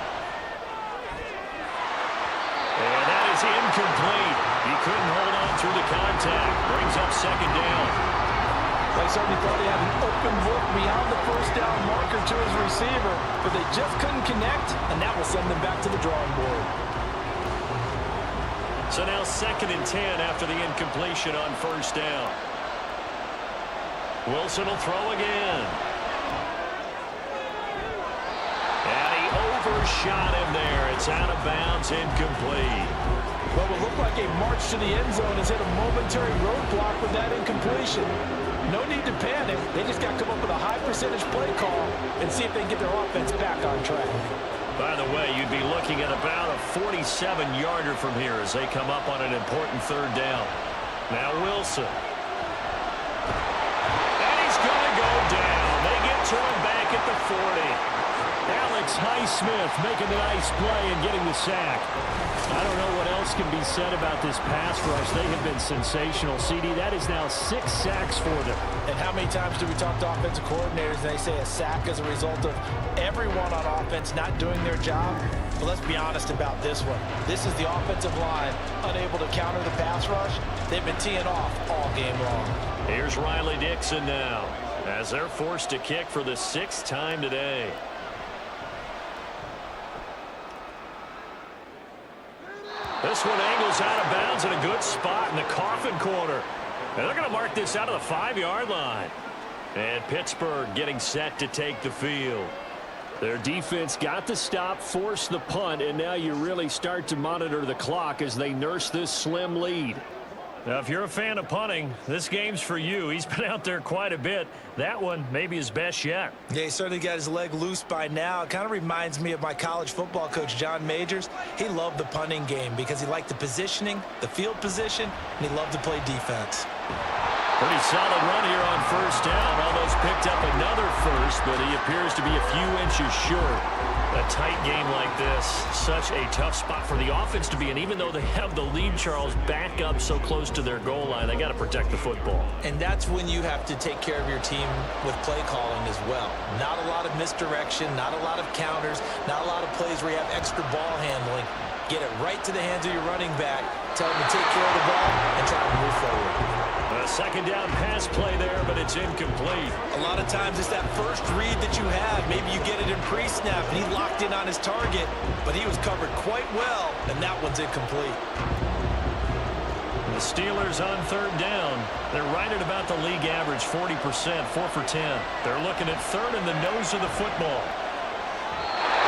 And that is incomplete. He couldn't hold on through the contact. Brings up 2nd down. They certainly thought he had an open look beyond the first down marker to his receiver, but they just couldn't connect, and that will send them back to the drawing board. So now 2nd and 10 after the incompletion on 1st down. Wilson will throw again. And he overshot him there. It's out of bounds, incomplete. What would look like a march to the end zone has hit a momentary roadblock with that incompletion. No need to panic. They just got to come up with a high percentage play call and see if they can get their offense back on track. By the way, you'd be looking at about a 47-yarder from here as they come up on an important 3rd down. Now Wilson. And he's going to go down. They get to him back at the 40. Alex Highsmith making the nice play and getting the sack. I don't know what else can be said about this pass rush. They have been sensational. CD, that is now 6 sacks for them. And how many times do we talk to offensive coordinators and they say a sack is a result of everyone on offense not doing their job? But let's be honest about this one. This is the offensive line unable to counter the pass rush. They've been teeing off all game long. Here's Riley Dixon now as they're forced to kick for the 6th time today. This one angles out of bounds in a good spot in the coffin corner. And they're going to mark this out of the 5-yard line. And Pittsburgh getting set to take the field. Their defense got the stop, forced the punt, and now you really start to monitor the clock as they nurse this slim lead. Now, if you're a fan of punting, this game's for you. He's been out there quite a bit. That one maybe his best yet. Yeah, he certainly got his leg loose by now. It kind of reminds me of my college football coach, John Majors. He loved the punting game because he liked the positioning, the field position, and he loved to play defense. Pretty solid run here on first down. Almost picked up another first, but he appears to be a few inches short. A tight game like this, such a tough spot for the offense to be in. Even though they have the lead, Charles, back up so close to their goal line, they got to protect the football. And that's when you have to take care of your team with play calling as well. Not a lot of misdirection, not a lot of counters, not a lot of plays where you have extra ball handling. Get it right to the hands of your running back, tell him to take care of the ball, and try to move forward. A second down pass play there, but it's incomplete. A lot of times it's that first read that you have. Maybe you get it in pre-snap, and he locked in on his target, but he was covered quite well, and that one's incomplete. The Steelers on third down. They're right at about the league average, 40%, 4 for 10. They're looking at third in the nose of the football.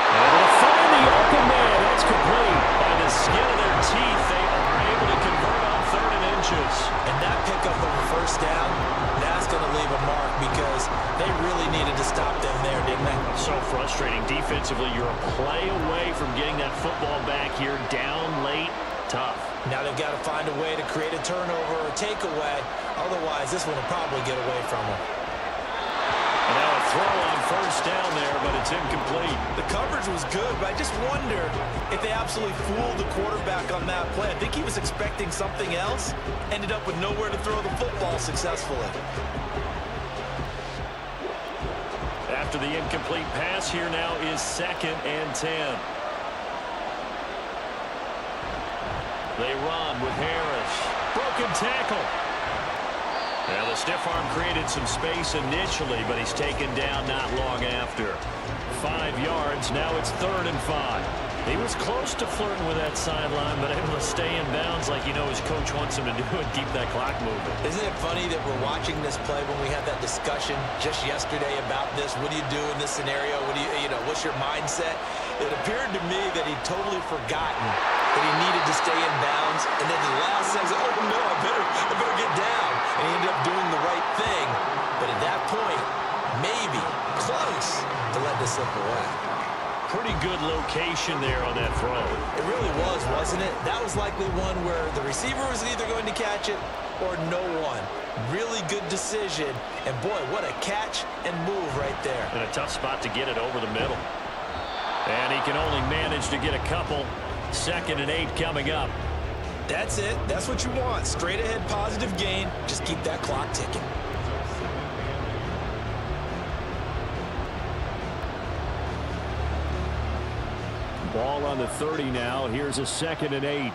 And they'll find the open man. That's complete. By the skin of their teeth, they are able to convert on 3rd and inches. And that pickup of a first down, that's going to leave a mark because they really needed to stop them there, didn't they? So frustrating. Defensively, you're a play away from getting that football back here down late. Tough. Now they've got to find a way to create a turnover or a takeaway. Otherwise, this one will probably get away from them. And now a throw on first down there, but it's incomplete. The coverage was good, but I just wonder if they absolutely fooled the quarterback on that play. I think he was expecting something else. Ended up with nowhere to throw the football successfully. After the incomplete pass, here now is 2nd and 10. They run with Harris. Broken tackle. Now the stiff arm created some space initially, but he's taken down not long after. 5 yards. Now it's 3rd and 5. He was close to flirting with that sideline, but able to stay in bounds like his coach wants him to do and keep that clock moving. Isn't it funny that we're watching this play when we had that discussion just yesterday about this? What do you do in this scenario? What do what's your mindset? It appeared to me that he'd totally forgotten that he needed to stay in bounds, and then the last second, oh no, I better get down. And he ended up doing the right thing, but at that point, maybe close to let this slip away. Pretty good location there on that throw. It really was, wasn't it? That was likely one where the receiver was either going to catch it or no one. Really good decision, and boy, what a catch and move right there. And a tough spot to get it over the middle. And he can only manage to get a couple. 2nd and 8 coming up. That's it. That's what you want. Straight ahead positive gain. Just keep that clock ticking. Ball on the 30 now. Here's a 2nd and 8.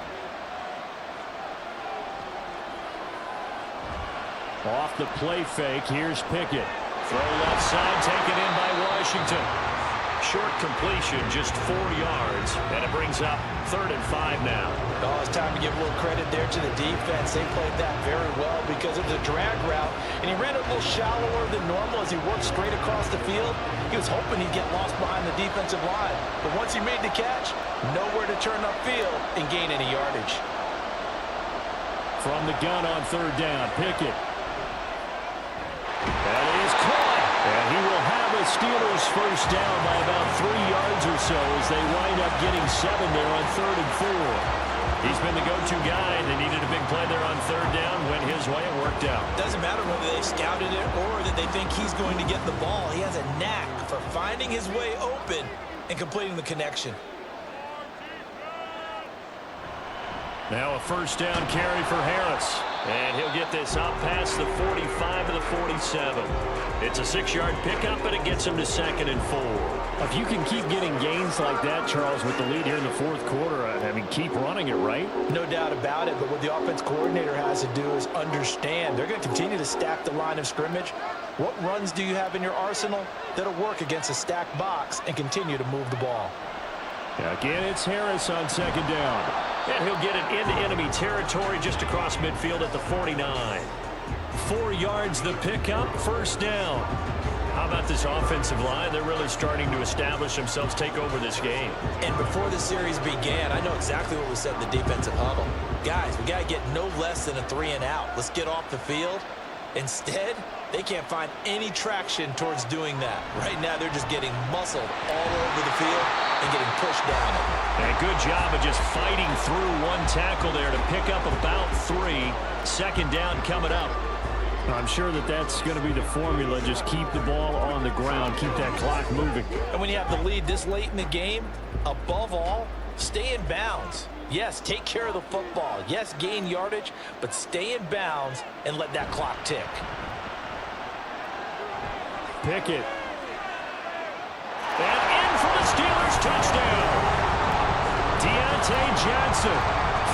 Off the play fake. Here's Pickett. Throw left side taken in by Washington. Short completion, just 4 yards, and it brings up 3rd and 5 now. Oh, it's time to give a little credit there to the defense. They played that very well because it was a drag route, and he ran a little shallower than normal as he worked straight across the field. He was hoping he'd get lost behind the defensive line, but once he made the catch, nowhere to turn upfield and gain any yardage. From the gun on 3rd down, Pickett. That is caught. And he will have a Steelers first down by about 3 yards or so as they wind up getting 7 there on 3rd and 4. He's been the go-to guy. They needed a big play there on 3rd down. Went his way. It worked out. Doesn't matter whether they scouted it or that they think he's going to get the ball. He has a knack for finding his way open and completing the connection. Now a first down carry for Harris. And he'll get this up past the 45 to the 47. It's a 6-yard pickup, and it gets him to 2nd and 4. If you can keep getting gains like that, Charles, with the lead here in the 4th quarter, I mean, keep running it, right? No doubt about it, but what the offense coordinator has to do is understand they're going to continue to stack the line of scrimmage. What runs do you have in your arsenal that'll work against a stacked box and continue to move the ball? Again, it's Harris on 2nd down. And he'll get it into enemy territory just across midfield at the 49. 4 yards the pickup, first down. How about this offensive line? They're really starting to establish themselves, take over this game. And before the series began, I know exactly what was said in the defensive huddle. Guys, we got to get no less than a 3-and-out. Let's get off the field. Instead, they can't find any traction towards doing that. Right now, they're just getting muscled all over the field and getting pushed down. And a good job of just fighting through one tackle there to pick up about 3. 2nd down coming up. I'm sure that that's going to be the formula. Just keep the ball on the ground. Keep that clock moving. And when you have the lead this late in the game, above all, stay in bounds. Yes, take care of the football. Yes, gain yardage, but stay in bounds and let that clock tick. Pickett. And in for the Steelers touchdown. Deontay Johnson,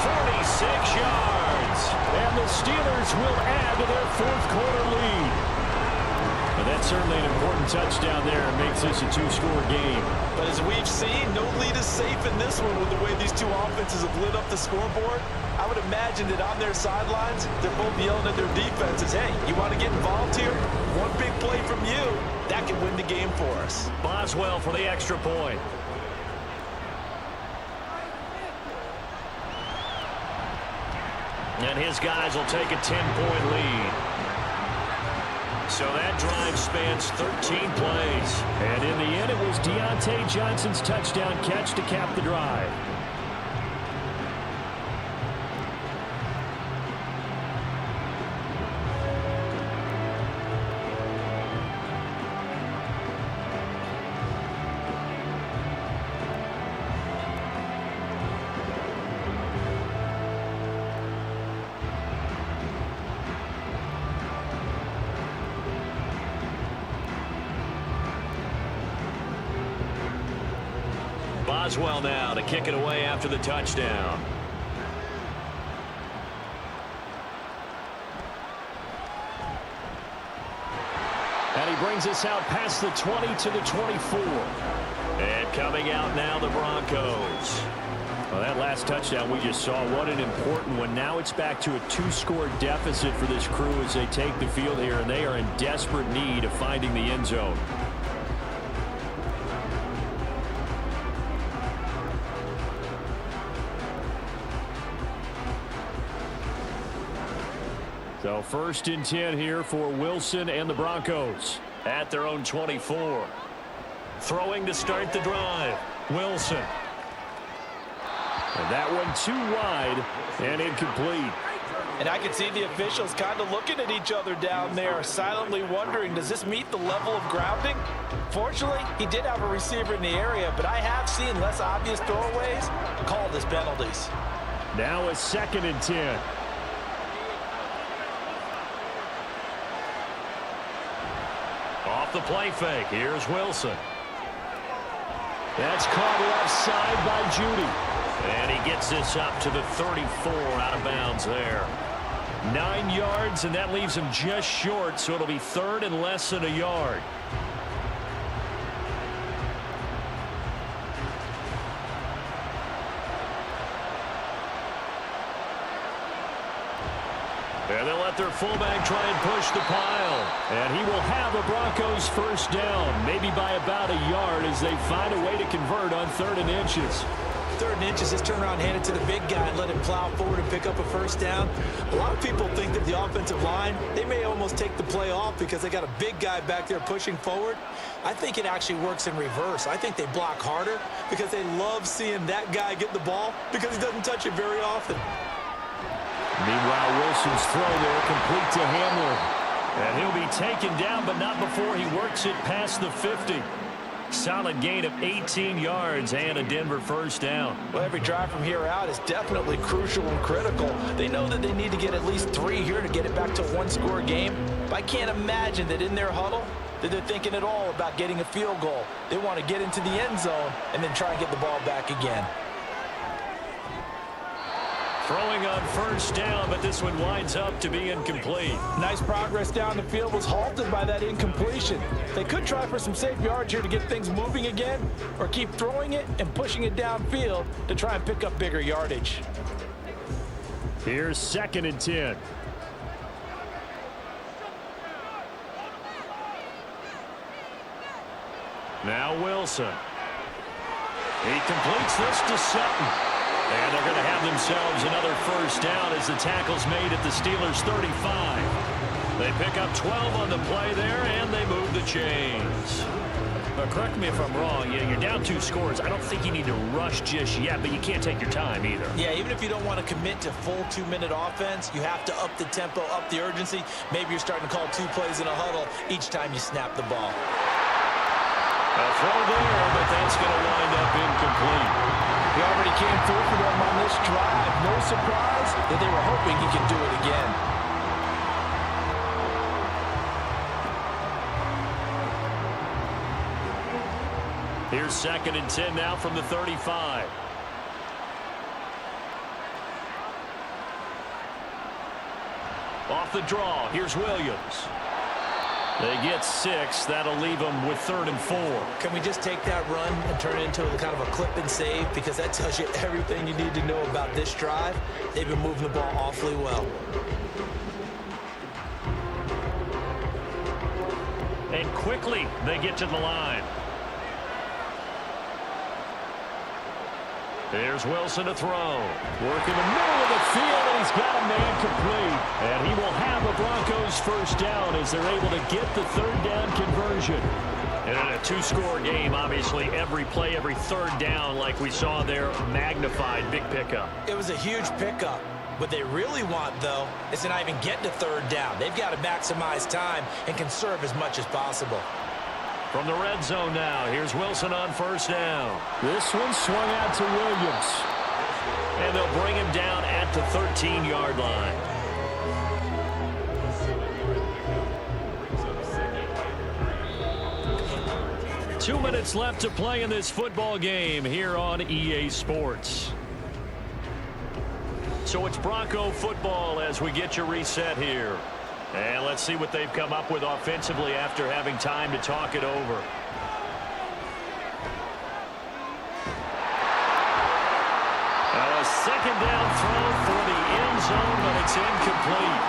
46 yards. And the Steelers will add to their 4th quarter lead. But that's certainly an important touchdown there. It makes this a 2-score game. But as we've seen, no lead is safe in this one with the way these two offenses have lit up the scoreboard. I would imagine that on their sidelines, they're both yelling at their defenses, hey, you want to get involved here? One big play from you, that can win the game for us. Boswell for the extra point. And his guys will take a 10-point lead. So that drive spans 13 plays. And in the end, it was Deontay Johnson's touchdown catch to cap the drive. Boswell now to kick it away after the touchdown. And he brings us out past the 20 to the 24. And coming out now, the Broncos. Well, that last touchdown we just saw, what an important one. Now it's back to a 2-score deficit for this crew as they take the field here, and they are in desperate need of finding the end zone. So 1st and 10 here for Wilson and the Broncos at their own 24. Throwing to start the drive, Wilson. And that one too wide and incomplete. And I can see the officials kind of looking at each other down there, silently wondering, does this meet the level of grounding? Fortunately, he did have a receiver in the area, but I have seen less obvious throwaways called as penalties. Now a 2nd and 10. Off the play fake, here's Wilson. That's caught left side by Judy. And he gets this up to the 34 out of bounds there. 9 yards, and that leaves him just short, so it'll be 3rd and less than a yard. And they'll let their fullback try and push the pile. And he will have a Broncos first down, maybe by about a yard as they find a way to convert on 3rd and inches. 3rd and inches, just turn around and hand it to the big guy and let him plow forward and pick up a first down. A lot of people think that the offensive line, they may almost take the play off because they got a big guy back there pushing forward. I think it actually works in reverse. I think they block harder because they love seeing that guy get the ball because he doesn't touch it very often. Meanwhile, Wilson's throw there complete to Hamler. And he'll be taken down, but not before he works it past the 50. Solid gain of 18 yards and a Denver first down. Well, every drive from here out is definitely crucial and critical. They know that they need to get at least 3 here to get it back to a one-score game. But I can't imagine that in their huddle that they're thinking at all about getting a field goal. They want to get into the end zone and then try and get the ball back again. Throwing on first down, but this one winds up to be incomplete. Nice progress down the field, was halted by that incompletion. They could try for some safe yards here to get things moving again, or keep throwing it and pushing it downfield to try and pick up bigger yardage. Here's 2nd and 10. Now Wilson. He completes this to Sutton. And they're going to have themselves another first down as the tackle's made at the Steelers' 35. They pick up 12 on the play there, and they move the chains. But correct me if I'm wrong, you're down 2 scores. I don't think you need to rush just yet, but you can't take your time either. Yeah, even if you don't want to commit to full 2-minute offense, you have to up the tempo, up the urgency. Maybe you're starting to call 2 plays in a huddle each time you snap the ball. A throw there, but that's going to wind up incomplete. He already came through for them on this drive. No surprise that they were hoping he could do it again. Here's 2nd and 10 now from the 35. Off the draw, here's Williams. They get 6. That'll leave them with 3rd and 4. Can we just take that run and turn it into kind of a clip and save? Because that tells you everything you need to know about this drive. They've been moving the ball awfully well. And quickly, they get to the line. There's Wilson to throw. Work in the middle of the field, and he's got a man complete. And he will have a Broncos first down as they're able to get the 3rd down conversion. And in a 2-score game, obviously, every play, every 3rd down, like we saw there, magnified, big pickup. It was a huge pickup. What they really want, though, is to not even get to 3rd down. They've got to maximize time and conserve as much as possible. From the red zone now, here's Wilson on first down. This one swung out to Williams. And they'll bring him down at the 13-yard line. Two minutes left to play in this football game here on EA Sports. So it's Bronco football as we get you reset here. And let's see what they've come up with offensively after having time to talk it over. A 2nd down throw for the end zone, but it's incomplete.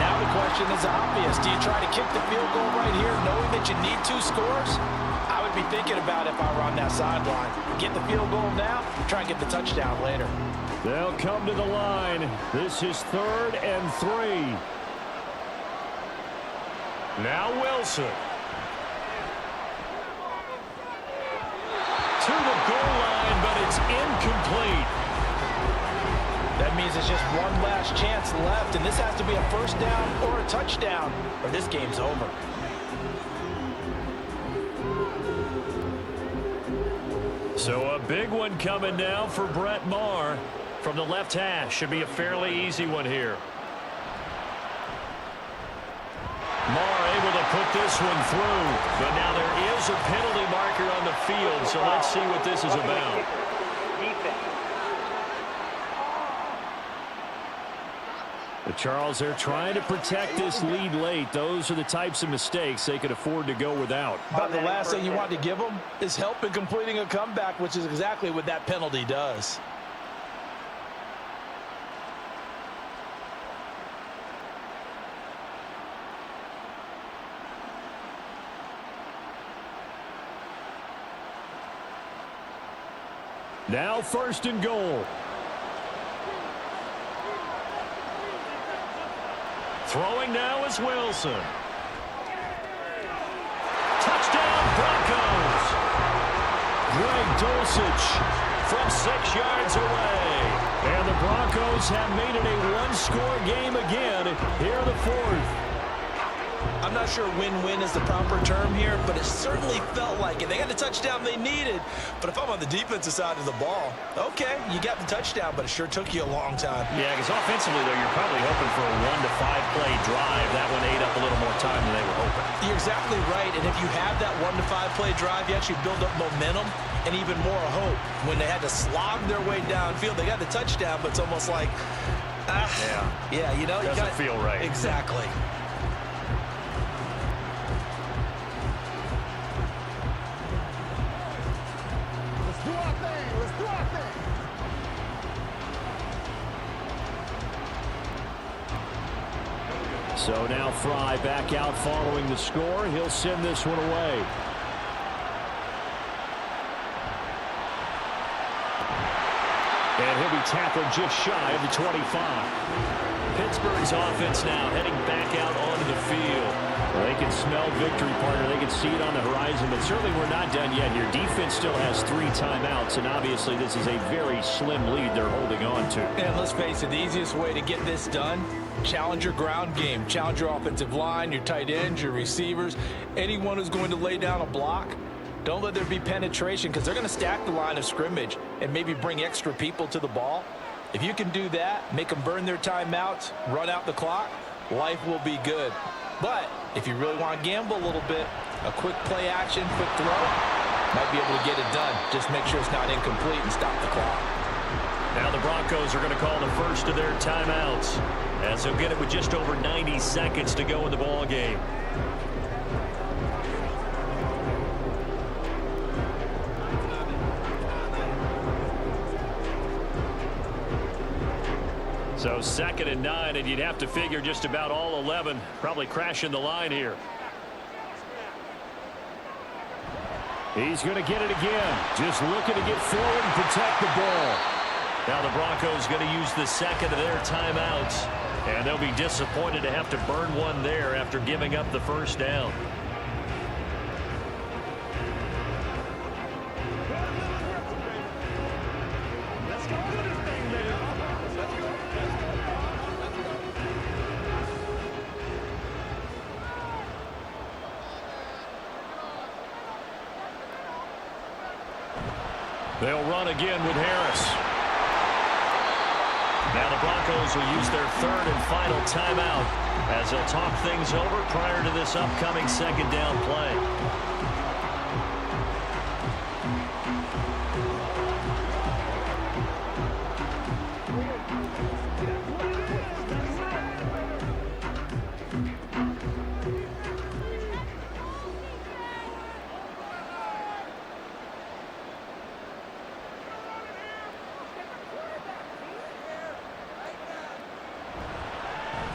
Now the question is obvious. Do you try to kick the field goal right here knowing that you need 2 scores? I would be thinking about it if I were on that sideline. Get the field goal now, try and get the touchdown later. They'll come to the line. This is 3rd and 3. Now Wilson. To the goal line, but it's incomplete. That means it's just one last chance left, and this has to be a first down or a touchdown, or this game's over. So a big one coming now for Brett Maher from the left hash. Should be a fairly easy one here. Maher able to put this one through, but now there is a penalty marker on the field, so let's see what this is about. But Charles, they're trying to protect this lead late. Those are the types of mistakes they could afford to go without. But the last thing you want to give them is help in completing a comeback, which is exactly what that penalty does. Now 1st and goal. Throwing now is Wilson. Touchdown, Broncos. Greg Dulcich from 6 yards away. And the Broncos have made it a one-score game again here in the 4th. I'm not sure win-win is the proper term here, but it certainly felt like it. They got the touchdown they needed, but if I'm on the defensive side of the ball, okay, you got the touchdown, but it sure took you a long time. Yeah, because offensively, though, you're probably hoping for a 1 to 5 play drive. That one ate up a little more time than they were hoping. You're exactly right, and if you have that 1 to 5 play drive, you actually build up momentum and even more hope. When they had to slog their way downfield, they got the touchdown, but it's almost like, yeah, you know, doesn't feel right. Exactly. So now Fry back out following the score. He'll send this one away. And he'll be tackled just shy of the 25. Pittsburgh's offense now heading back out onto the field. Well, they can smell victory, partner. They can see it on the horizon, but certainly we're not done yet here. Defense still has 3 timeouts, and obviously this is a very slim lead they're holding on to. And let's face it, the easiest way to get this done, challenge your ground game. Challenge your offensive line, your tight ends, your receivers, anyone who's going to lay down a block. Don't let there be penetration because they're going to stack the line of scrimmage and maybe bring extra people to the ball. If you can do that, make them burn their timeouts, run out the clock, life will be good. But if you really want to gamble a little bit, a quick play action, quick throw, might be able to get it done. Just make sure it's not incomplete and stop the clock. Now the Broncos are going to call the first of their timeouts, as they'll get it with just over 90 seconds to go in the ball game. So 2nd and 9, and you'd have to figure just about all 11 probably crashing the line here. He's going to get it again. Just looking to get forward and protect the ball. Now the Broncos going to use the 2nd of their timeouts, and they'll be disappointed to have to burn one there after giving up the 1st down. They'll run again with Harris. Now the Broncos will use their 3rd and final timeout as they'll talk things over prior to this upcoming 2nd down play.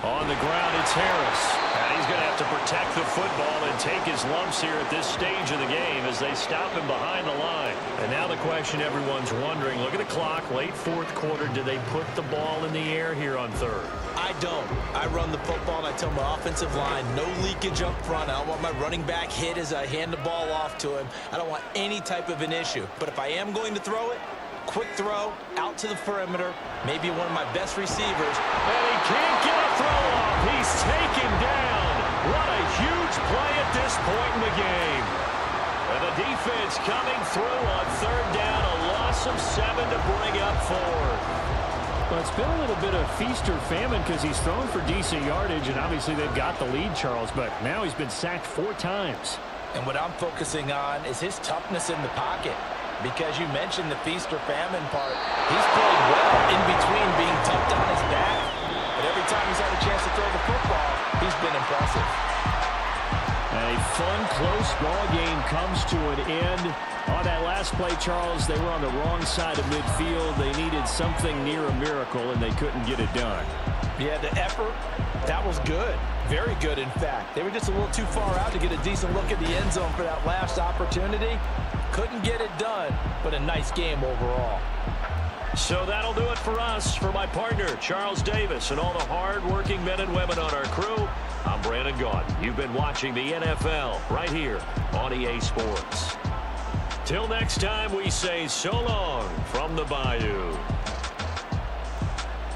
On the ground, it's Harris. And he's going to have to protect the football and take his lumps here at this stage of the game as they stop him behind the line. And now the question everyone's wondering, look at the clock, late 4th quarter. Do they put the ball in the air here on 3rd? I don't. I run the football, and I tell my offensive line, no leakage up front. I don't want my running back hit as I hand the ball off to him. I don't want any type of an issue. But if I am going to throw it, quick throw, out to the perimeter, maybe one of my best receivers. And he can't get a throw off. He's taken down. What a huge play at this point in the game. And the defense coming through on 3rd down, a loss of 7 to bring up 4th. Well, it's been a little bit of feast or famine because he's thrown for decent yardage, and obviously they've got the lead, Charles, but now he's been sacked 4 times. And what I'm focusing on is his toughness in the pocket. Because you mentioned the feast or famine part. He's played well in between being tucked on his back. But every time he's had a chance to throw the football, he's been impressive. A fun, close ball game comes to an end. On that last play, Charles, they were on the wrong side of midfield. They needed something near a miracle, and they couldn't get it done. Yeah, the effort, that was good. Very good, in fact. They were just a little too far out to get a decent look at the end zone for that last opportunity. Couldn't get it done, but a nice game overall. So that'll do it for us. For my partner, Charles Davis, and all the hard-working men and women on our crew, I'm Brandon Gaudin. You've been watching the NFL right here on EA Sports. Till next time, we say so long from the Bayou.